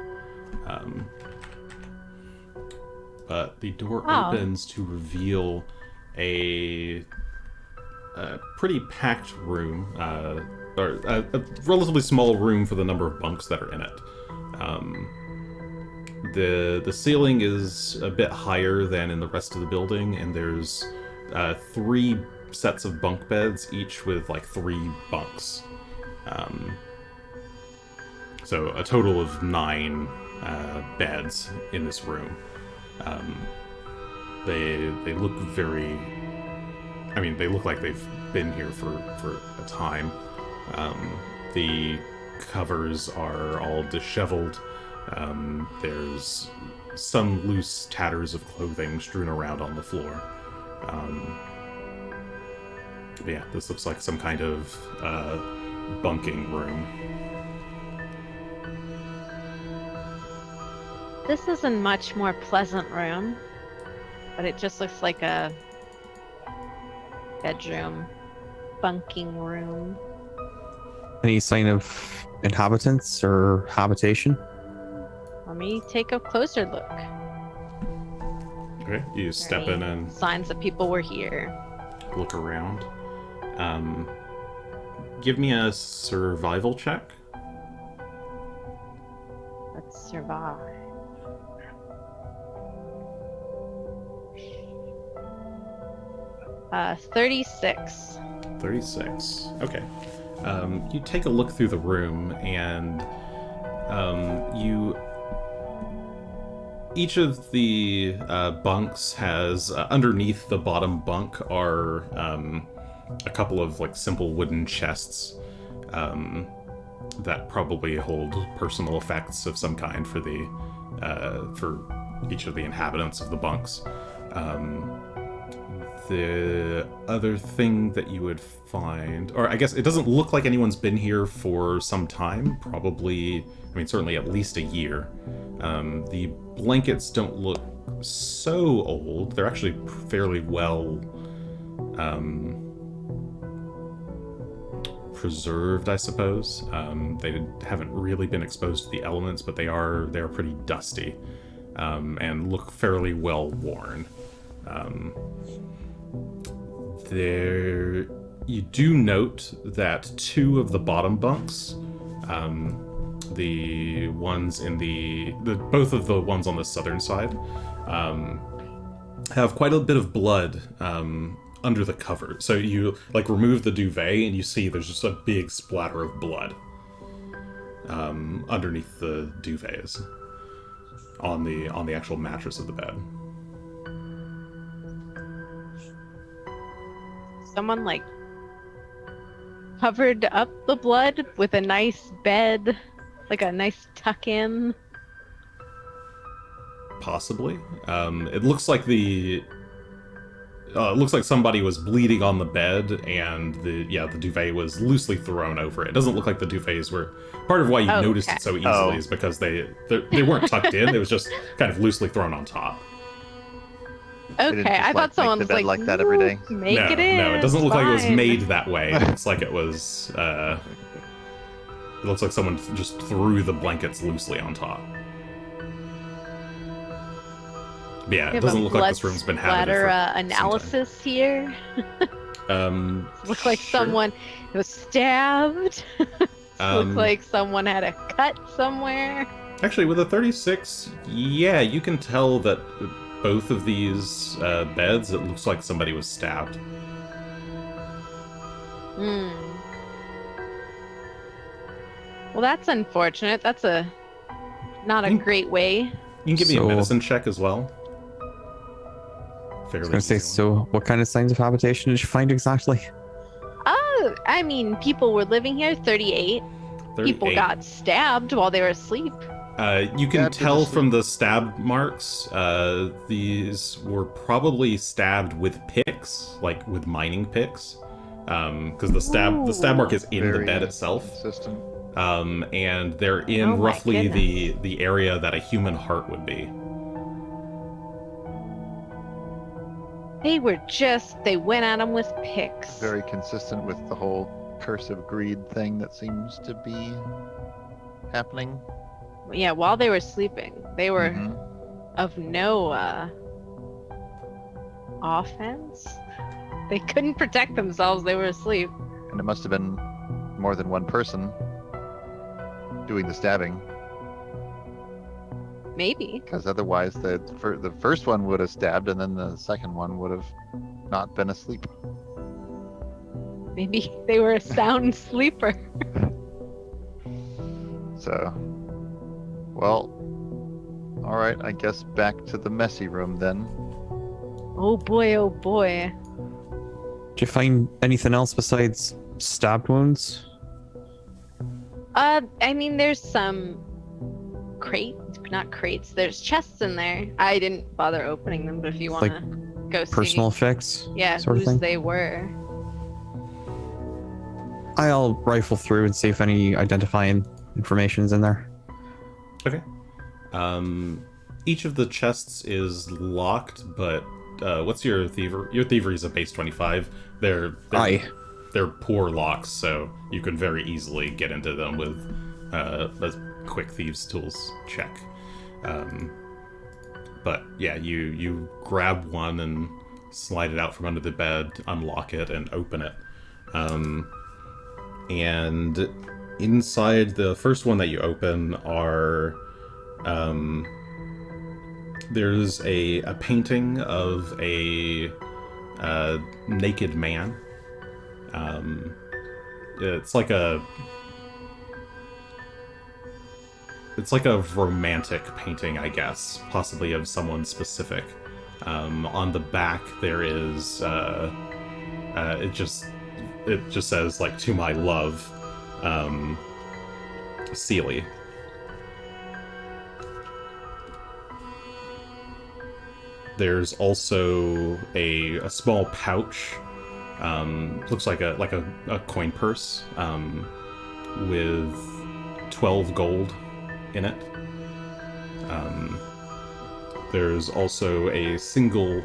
But the door opens to reveal a pretty packed room, or a relatively small room for the number of bunks that are in it. The ceiling is a bit higher than in the rest of the building, and there's 3 sets of bunk beds, each with like 3 bunks. So a total of 9 beds in this room. They look very... I mean, they look like they've been here for a time. The covers are all disheveled. There's some loose tatters of clothing strewn around on the floor. But yeah, this looks like some kind of bunking room. This is a much more pleasant room, but it just looks like a bedroom, bunking room. Any sign of inhabitants or habitation? Let me take a closer look. Okay, you step in and Signs that people were here. look around. Give me a survival check. Let's survive. Uh, 36. 36. Okay. You take a look through the room, and each of the bunks has underneath the bottom bunk are a couple of like simple wooden chests that probably hold personal effects of some kind for each of the inhabitants of the bunks. The other thing that you would find, or I guess it doesn't look like anyone's been here for some time, probably, I mean, certainly at least a year. The blankets don't look so old. They're actually fairly well preserved, I suppose. They haven't really been exposed to the elements, but they're pretty dusty and look fairly well worn. You do note that two of the bottom bunks, the ones in both of the ones on the southern side, have quite a bit of blood under the cover. So you like remove the duvet and you see there's just a big splatter of blood underneath the duvets on the actual mattress of the bed. Someone like covered up the blood with a nice bed, like a nice tuck in. Possibly. It looks like it looks like somebody was bleeding on the bed, and the duvet was loosely thrown over it. It doesn't look like the duvets were part of why you noticed it so easily is because they weren't tucked in. It was just kind of loosely thrown on top. Okay, I thought someone was like that every day. Make no, it in. No, it doesn't look like it was fine. made that way. It looks like it was. It looks like someone just threw the blankets loosely on top. But yeah, it doesn't look like this room's been habited for analysis here. Look like sure. someone was stabbed. Looks like someone had a cut somewhere. Actually, with a 36, yeah, you can tell that both of these beds, it looks like somebody was stabbed. Well, that's unfortunate. That's not a great way. You can give me a medicine check as well. I was going to say, so what kind of signs of habitation did you find exactly? Oh, I mean, people were living here. 38. People got stabbed while they were asleep. You can tell from the stab marks, these were probably stabbed with picks, like with mining picks, because the stab mark is in the bed itself. Consistent. And they're in roughly the area that a human heart would be. They went at them with picks. Very consistent with the whole curse of greed thing that seems to be happening. Yeah, while they were sleeping, they were of no offense. They couldn't protect themselves. They were asleep. And it must have been more than one person doing the stabbing. Maybe. Because otherwise the first one would have stabbed and then the second one would have not been asleep. Maybe they were a sound sleeper. So, well, alright, I guess back to the messy room then. Oh boy, oh boy. Did you find anything else besides stab wounds? I mean, there's some not crates, there's chests in there. I didn't bother opening them, but if you want to go see. Personal effects? Yeah, sort of whose thing? they were. I'll rifle through and see if any identifying information's in there. Okay. each of the chests is locked, but what's your thievery? Your thievery is a base 25. They're poor locks, so you can very easily get into them with a quick thieves tools check. But yeah, you grab one and slide it out from under the bed, unlock it, and open it. And inside the first one that you open are there's a painting of a naked man. It's like a romantic painting, I guess, possibly of someone specific. On the back there is it just says like, "To my love, Seely." There's also a small pouch. Looks like a coin purse with 12 gold in it. There's also a single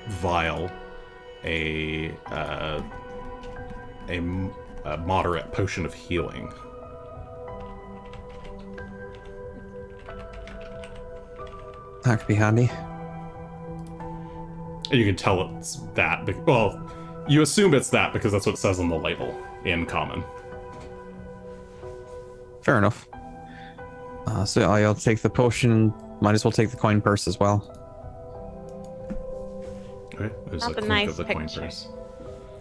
vial, a moderate potion of healing. That could be handy. And you can tell it's that. Well, you assume it's that because that's what it says on the label in common. Fair enough. So I'll take the potion. Might as well take the coin purse as well. Okay, there's Not a the clink nice of the coin picture. purse.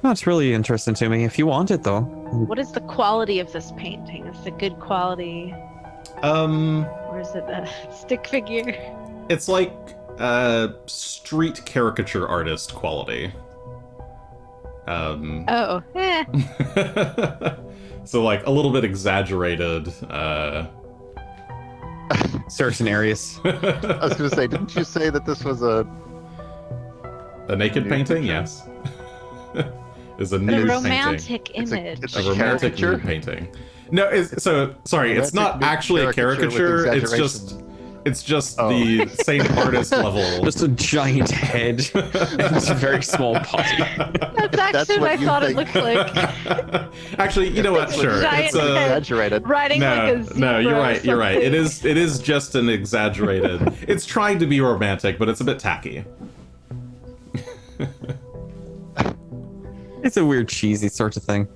That's really interesting to me. If you want it, though. What is the quality of this painting? Is it good quality, or is it a stick figure? It's like street caricature artist quality. Oh, So like a little bit exaggerated. Certain areas. I was going to say, didn't you say that this was a naked nude painting? picture? Yes. Is a the nude romantic It's a- image. it's painting. A romantic caricature? nude painting. No, sorry, it's Romantic not nude actually a caricature with caricature. It's just Oh. the same artist level. Just a giant head. It's a very small body. That's actually what I what you thought it think. looked like. Actually, you know what? It's a Sure, giant it's a head. exaggerated. Riding like a zebra no. You're or right. You're right. It something. is just an exaggerated. It's trying to be romantic, but it's a bit tacky. It's a weird, cheesy sort of thing.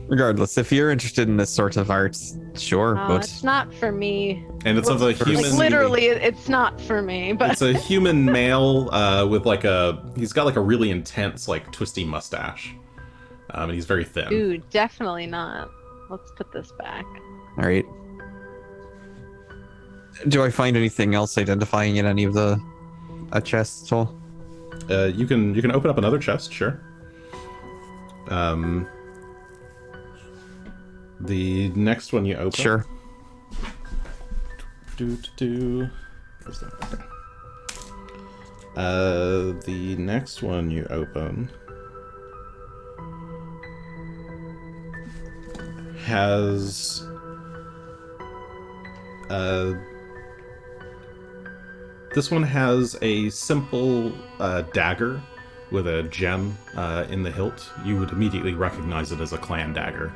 Regardless, if you're interested in this sort of art, sure, Oh, but it's not for me. And it's of a human. Like literally, it's not for me. But It's a human male with like he's got like a really intense like twisty mustache, and he's very thin. Ooh, definitely not. Let's put this back. all right. Do I find anything else identifying in any of the chests at all? You can open up another chest, sure. The next one you open. Sure. Where's that? The next one you open has this one has a simple dagger with a gem in the hilt. You would immediately recognize it as a clan dagger.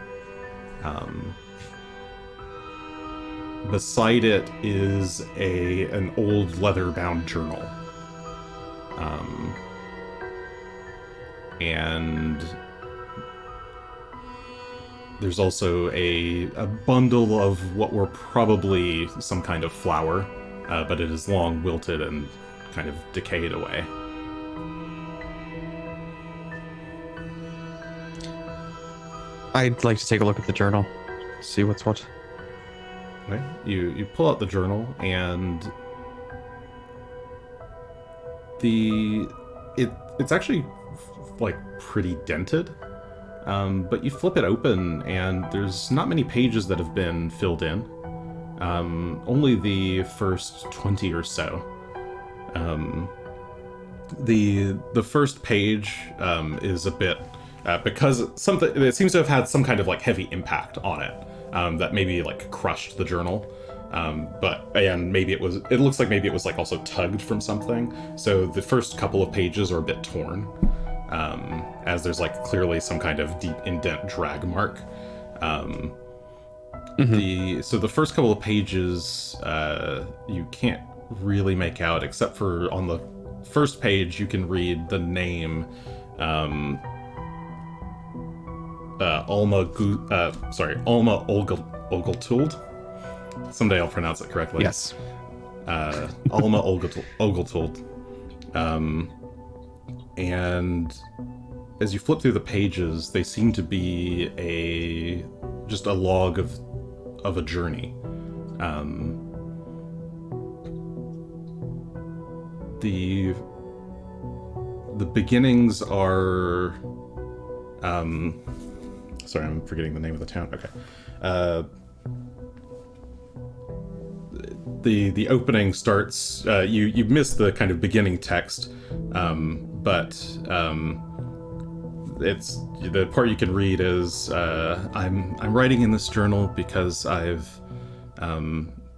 Beside it is an old leather-bound journal. And there's also a bundle of what were probably some kind of flour, but it is long wilted and kind of decayed away. I'd like to take a look at the journal, see what's what. Okay. You pull out the journal and it's actually like pretty dented, but you flip it open and there's not many pages that have been filled in. Only the first 20 or so. The first page is a bit because it seems to have had some kind of like heavy impact on it that maybe like crushed the journal. And maybe it looks like maybe it was like also tugged from something. So the first couple of pages are a bit torn, as there's like clearly some kind of deep indent drag mark. So the first couple of pages, you can't really make out, except for on the first page you can read the name, Alma Ogletold. Someday I'll pronounce it correctly. Yes. Alma Ogletold. And as you flip through the pages, they seem to be just a log of a journey. The beginnings are, sorry, I'm forgetting the name of the town. Okay. The opening starts, you miss the kind of beginning text, but it's the part you can read is, I'm writing in this journal because I've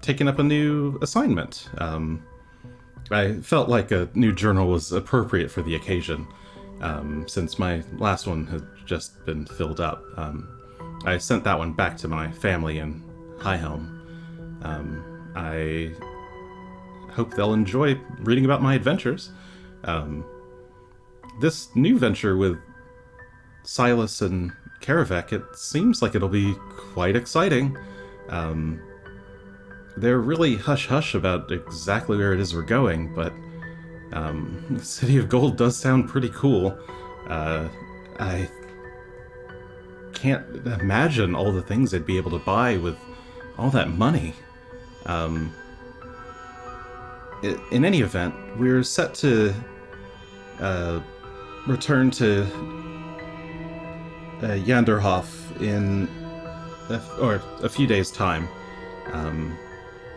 taken up a new assignment. I felt like a new journal was appropriate for the occasion, since my last one had just been filled up. I sent that one back to my family in Highhelm. I hope they'll enjoy reading about my adventures. This new venture with Silas and Karavek, it seems like it'll be quite exciting. They're really hush-hush about exactly where it is we're going, but the City of Gold does sound pretty cool. I can't imagine all the things they'd be able to buy with all that money. In any event, we're set to return to Yanderhof in a few days' time.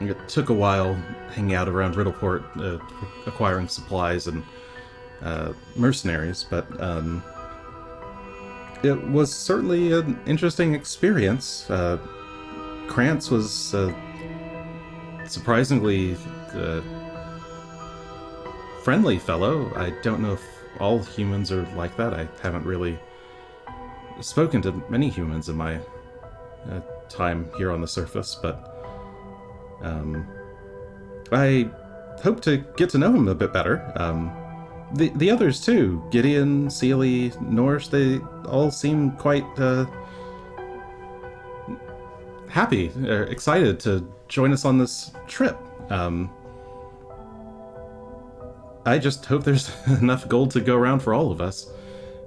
It took a while hanging out around Riddleport, acquiring supplies and mercenaries, but it was certainly an interesting experience. Krantz was surprisingly friendly fellow. I don't know if all humans are like that. I haven't really spoken to many humans in my time here on the surface, but I hope to get to know him a bit better. The others too, Gideon, Sealy, Norse, they all seem quite happy, excited to join us on this trip. I just hope there's enough gold to go around for all of us.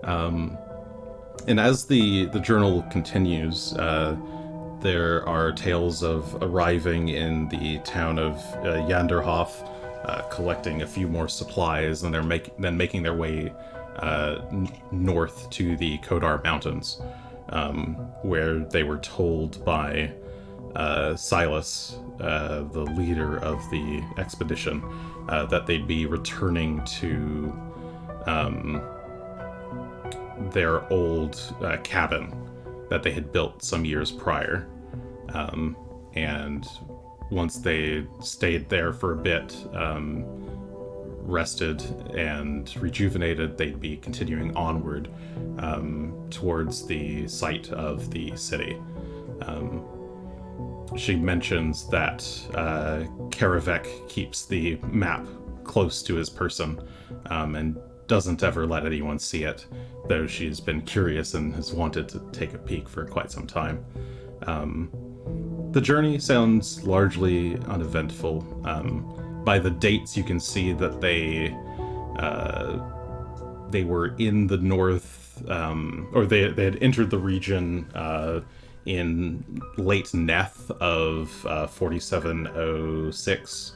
And as the journal continues, there are tales of arriving in the town of Yanderhof, collecting a few more supplies, and they're making their way north to the Kodar Mountains, where they were told by Silas, the leader of the expedition, that they'd be returning to their old cabin that they had built some years prior. And once they stayed there for a bit, rested and rejuvenated, they'd be continuing onward towards the site of the city. She mentions that Karavek keeps the map close to his person, and doesn't ever let anyone see it, though she's been curious and has wanted to take a peek for quite some time. The journey sounds largely uneventful. By the dates, you can see that they were in the north, or they had entered the region in late Neth of 4706,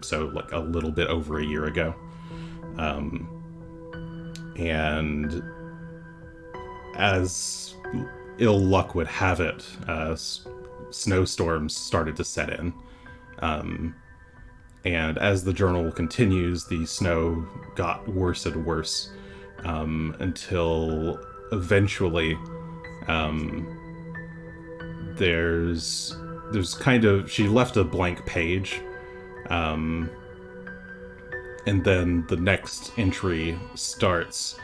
so like a little bit over a year ago. And as ill luck would have it, snowstorms started to set in. And as the journal continues, the snow got worse and worse, until eventually there's there's kind of, she left a blank page, and then the next entry starts.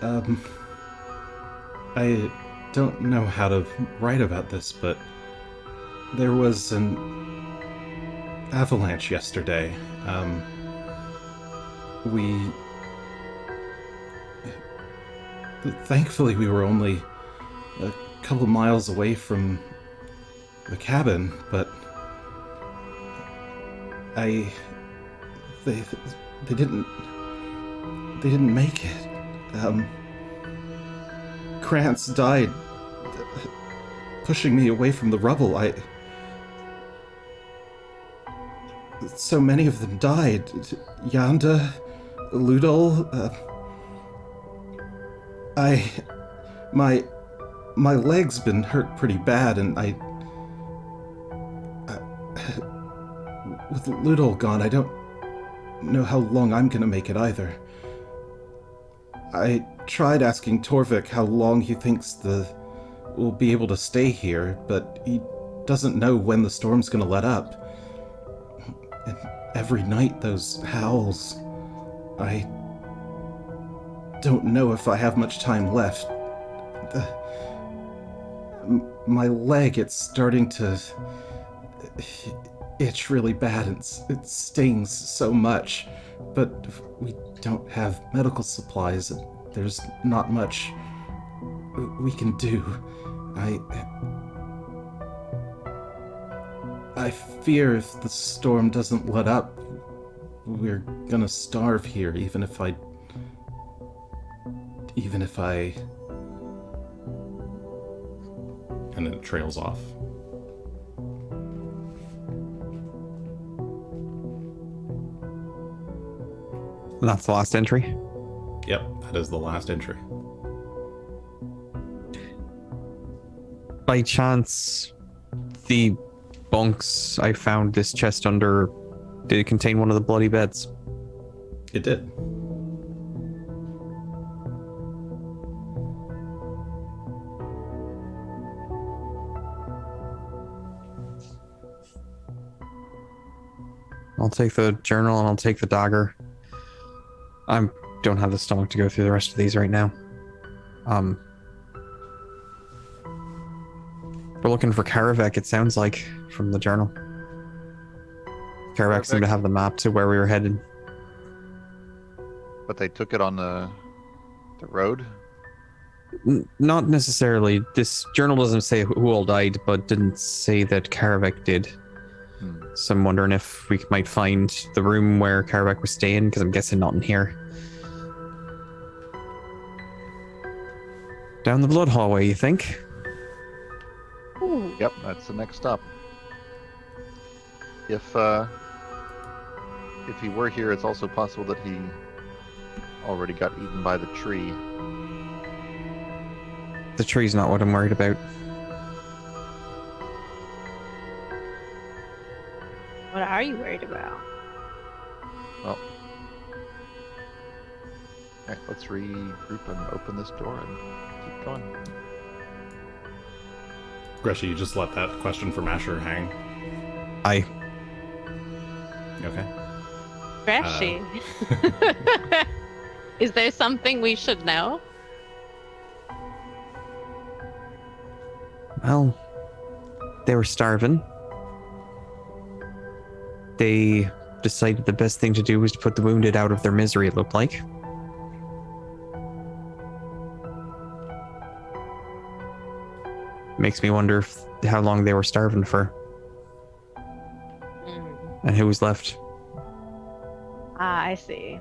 I don't know how to write about this, but there was an avalanche yesterday. Thankfully, we were only a couple miles away from the cabin, but they didn't make it. Krantz died pushing me away from the rubble. So many of them died. Yanda, Ludol, my leg's been hurt pretty bad, and with Ludol gone, I don't know how long I'm gonna make it either. I tried asking Torvik how long he thinks we'll be able to stay here, but he doesn't know when the storm's gonna let up. And every night, those howls. I don't know if I have much time left. My leg, it's starting to itch really bad, and it stings so much. But we don't have medical supplies, and there's not much we can do. I fear if the storm doesn't let up, we're gonna starve here, even if I... And then it trails off. That's the last entry? Yep, that is the last entry. By chance, the bunks I found this chest under, did it contain one of the bloody beds? It did. I'll take the journal and I'll take the dagger. I don't have the stomach to go through the rest of these right now. We're looking for Karavek, it sounds like, from the journal. Karavek seemed to have the map to where we were headed. But they took it on the road? Not necessarily. This journal doesn't say who all died, but didn't say that Karavek did. So I'm wondering if we might find the room where Karavek was staying, because I'm guessing not in here. Down the blood hallway, you think? Ooh. Yep, that's the next stop. If he were here, it's also possible that he already got eaten by the tree. The tree's not what I'm worried about. What are you worried about? Well, alright, let's regroup and open this door and keep going. Greshy, you just let that question from Asher hang. Aye. Okay. Greshy. Is there something we should know? Well, they were starving. They decided the best thing to do was to put the wounded out of their misery, it looked like. Makes me wonder how long they were starving for. And who was left. Ah, I see.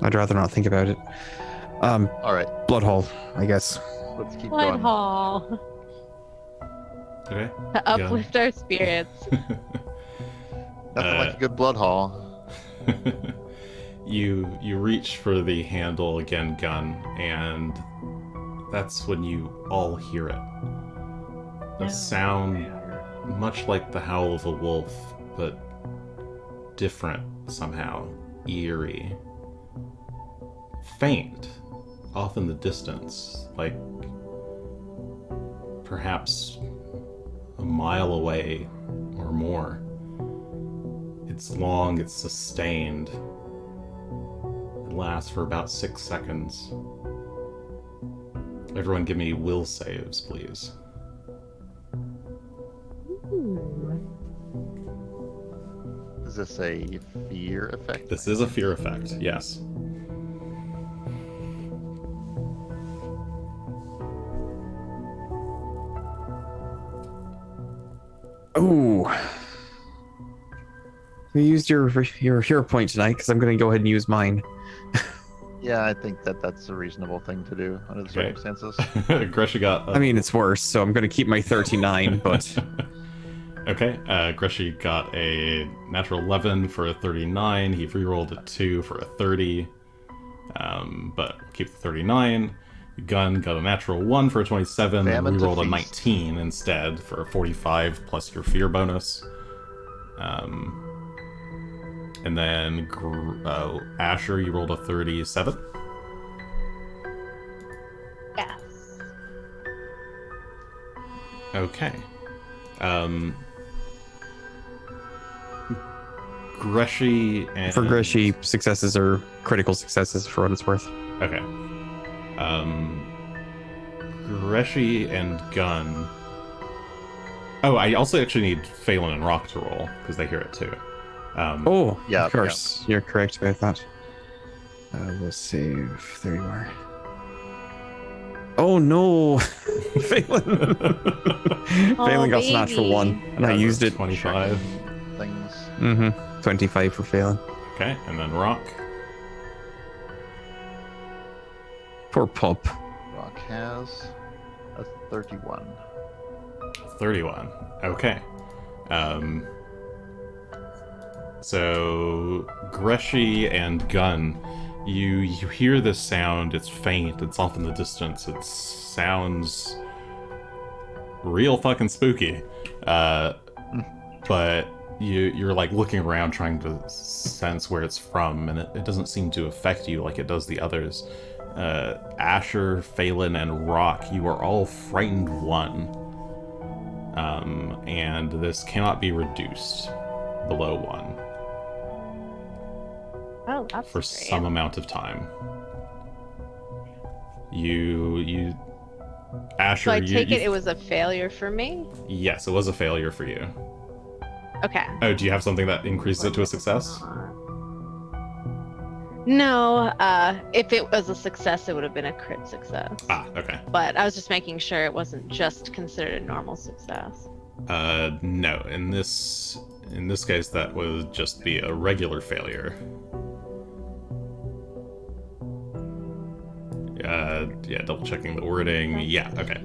I'd rather not think about it. Alright, Blood hole, I guess. let's keep Blood going. hall. Okay. To uplift our spirits. Nothing like a good blood haul. You reach for the handle again, Gunn, and that's when you all hear it. A sound much like the howl of a wolf, but different somehow. eerie. Faint, off in the distance, like perhaps a mile away or more. It's long, it's sustained. It lasts for about 6 seconds. Everyone give me will saves, please. Is this a fear effect? This is a fear effect, yes. Oh. You used your hero point tonight, because I'm going to go ahead and use mine. Yeah, I think that's a reasonable thing to do under the Okay. circumstances. Greshy got... I mean, it's worse, so I'm going to keep my 39, but... Okay, Greshy got a natural 11 for a 39. He rerolled a 2 for a 30. But keep the 39. Gunn got a natural 1 for a 27. Famine to Rerolled a feast. 19 instead for a 45 plus your fear bonus. And then Asher, you rolled a 37. Yes. Okay. Greshy and... For Greshy, successes are critical successes for what it's worth. Okay. Greshy and Gunn. Oh, I also actually need Phelan and Rock to roll, because they hear it too. Oh, Yeah, of course. You're correct about that. We'll save. There you are. Oh no! Phelan! Phelan got a natural 1, and I used it. 25. Things. Mm-hmm. 25 for Phelan. Okay, and then Rock. Poor pup. Rock has a 31. 31. Okay. So Greshy and Gunn, you hear this sound. It's faint. It's off in the distance. It sounds real fucking spooky. But you're like looking around trying to sense where it's from, and it doesn't seem to affect you like it does the others. Asher, Phelan, and Rock, you are all frightened 1. And this cannot be reduced below 1 Oh, that's for great. some amount of time. You Asher, So I you, take you- it was a failure for me? Yes, it was a failure for you. Okay. Oh, do you have something that increases it to a success? No, if it was a success, it would have been a crit success. Ah, okay. But I was just making sure it wasn't just considered a normal success. No. In this case, that would just be a regular failure. Yeah, double checking the wording. Yeah, okay.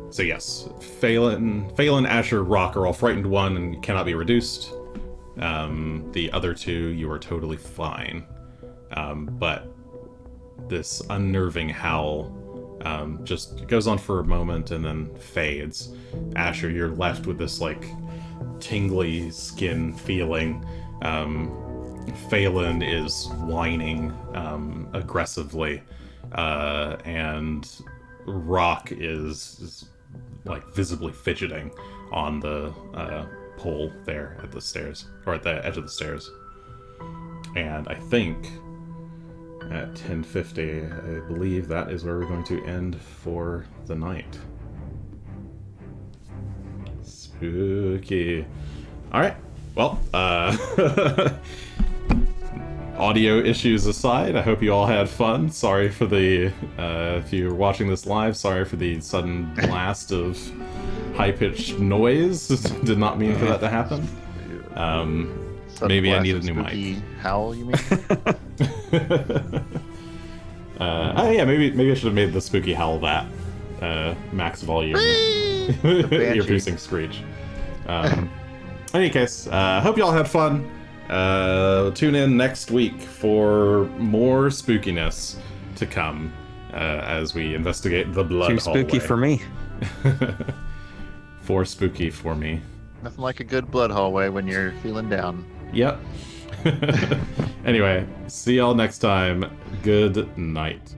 So yes, Phelan, Asher, Rock are all frightened 1 and cannot be reduced. The other 2, you are totally fine. But this unnerving howl just goes on for a moment and then fades. Asher, you're left with this like tingly skin feeling. Phelan is whining aggressively, and Rock is like visibly fidgeting on the pole there at the stairs, or at the edge of the stairs. And I think at 10:50, I believe that is where we're going to end for the night. Spooky. All right. Well, audio issues aside, I hope you all had fun. Sorry for the, if you're watching this live, sorry for the sudden blast of high-pitched noise. Did not mean for that to happen. Sudden Maybe I blast need a of new spooky mic. Howl, you mean? Yeah, maybe I should have made the spooky howl that max volume ear-piercing screech. In any case, hope y'all had fun. Tune in next week for more spookiness to come as we investigate the blood Too spooky hallway. for me. For spooky for me. Nothing like a good blood hallway when you're feeling down. Yep. Anyway, see y'all next time. Good night.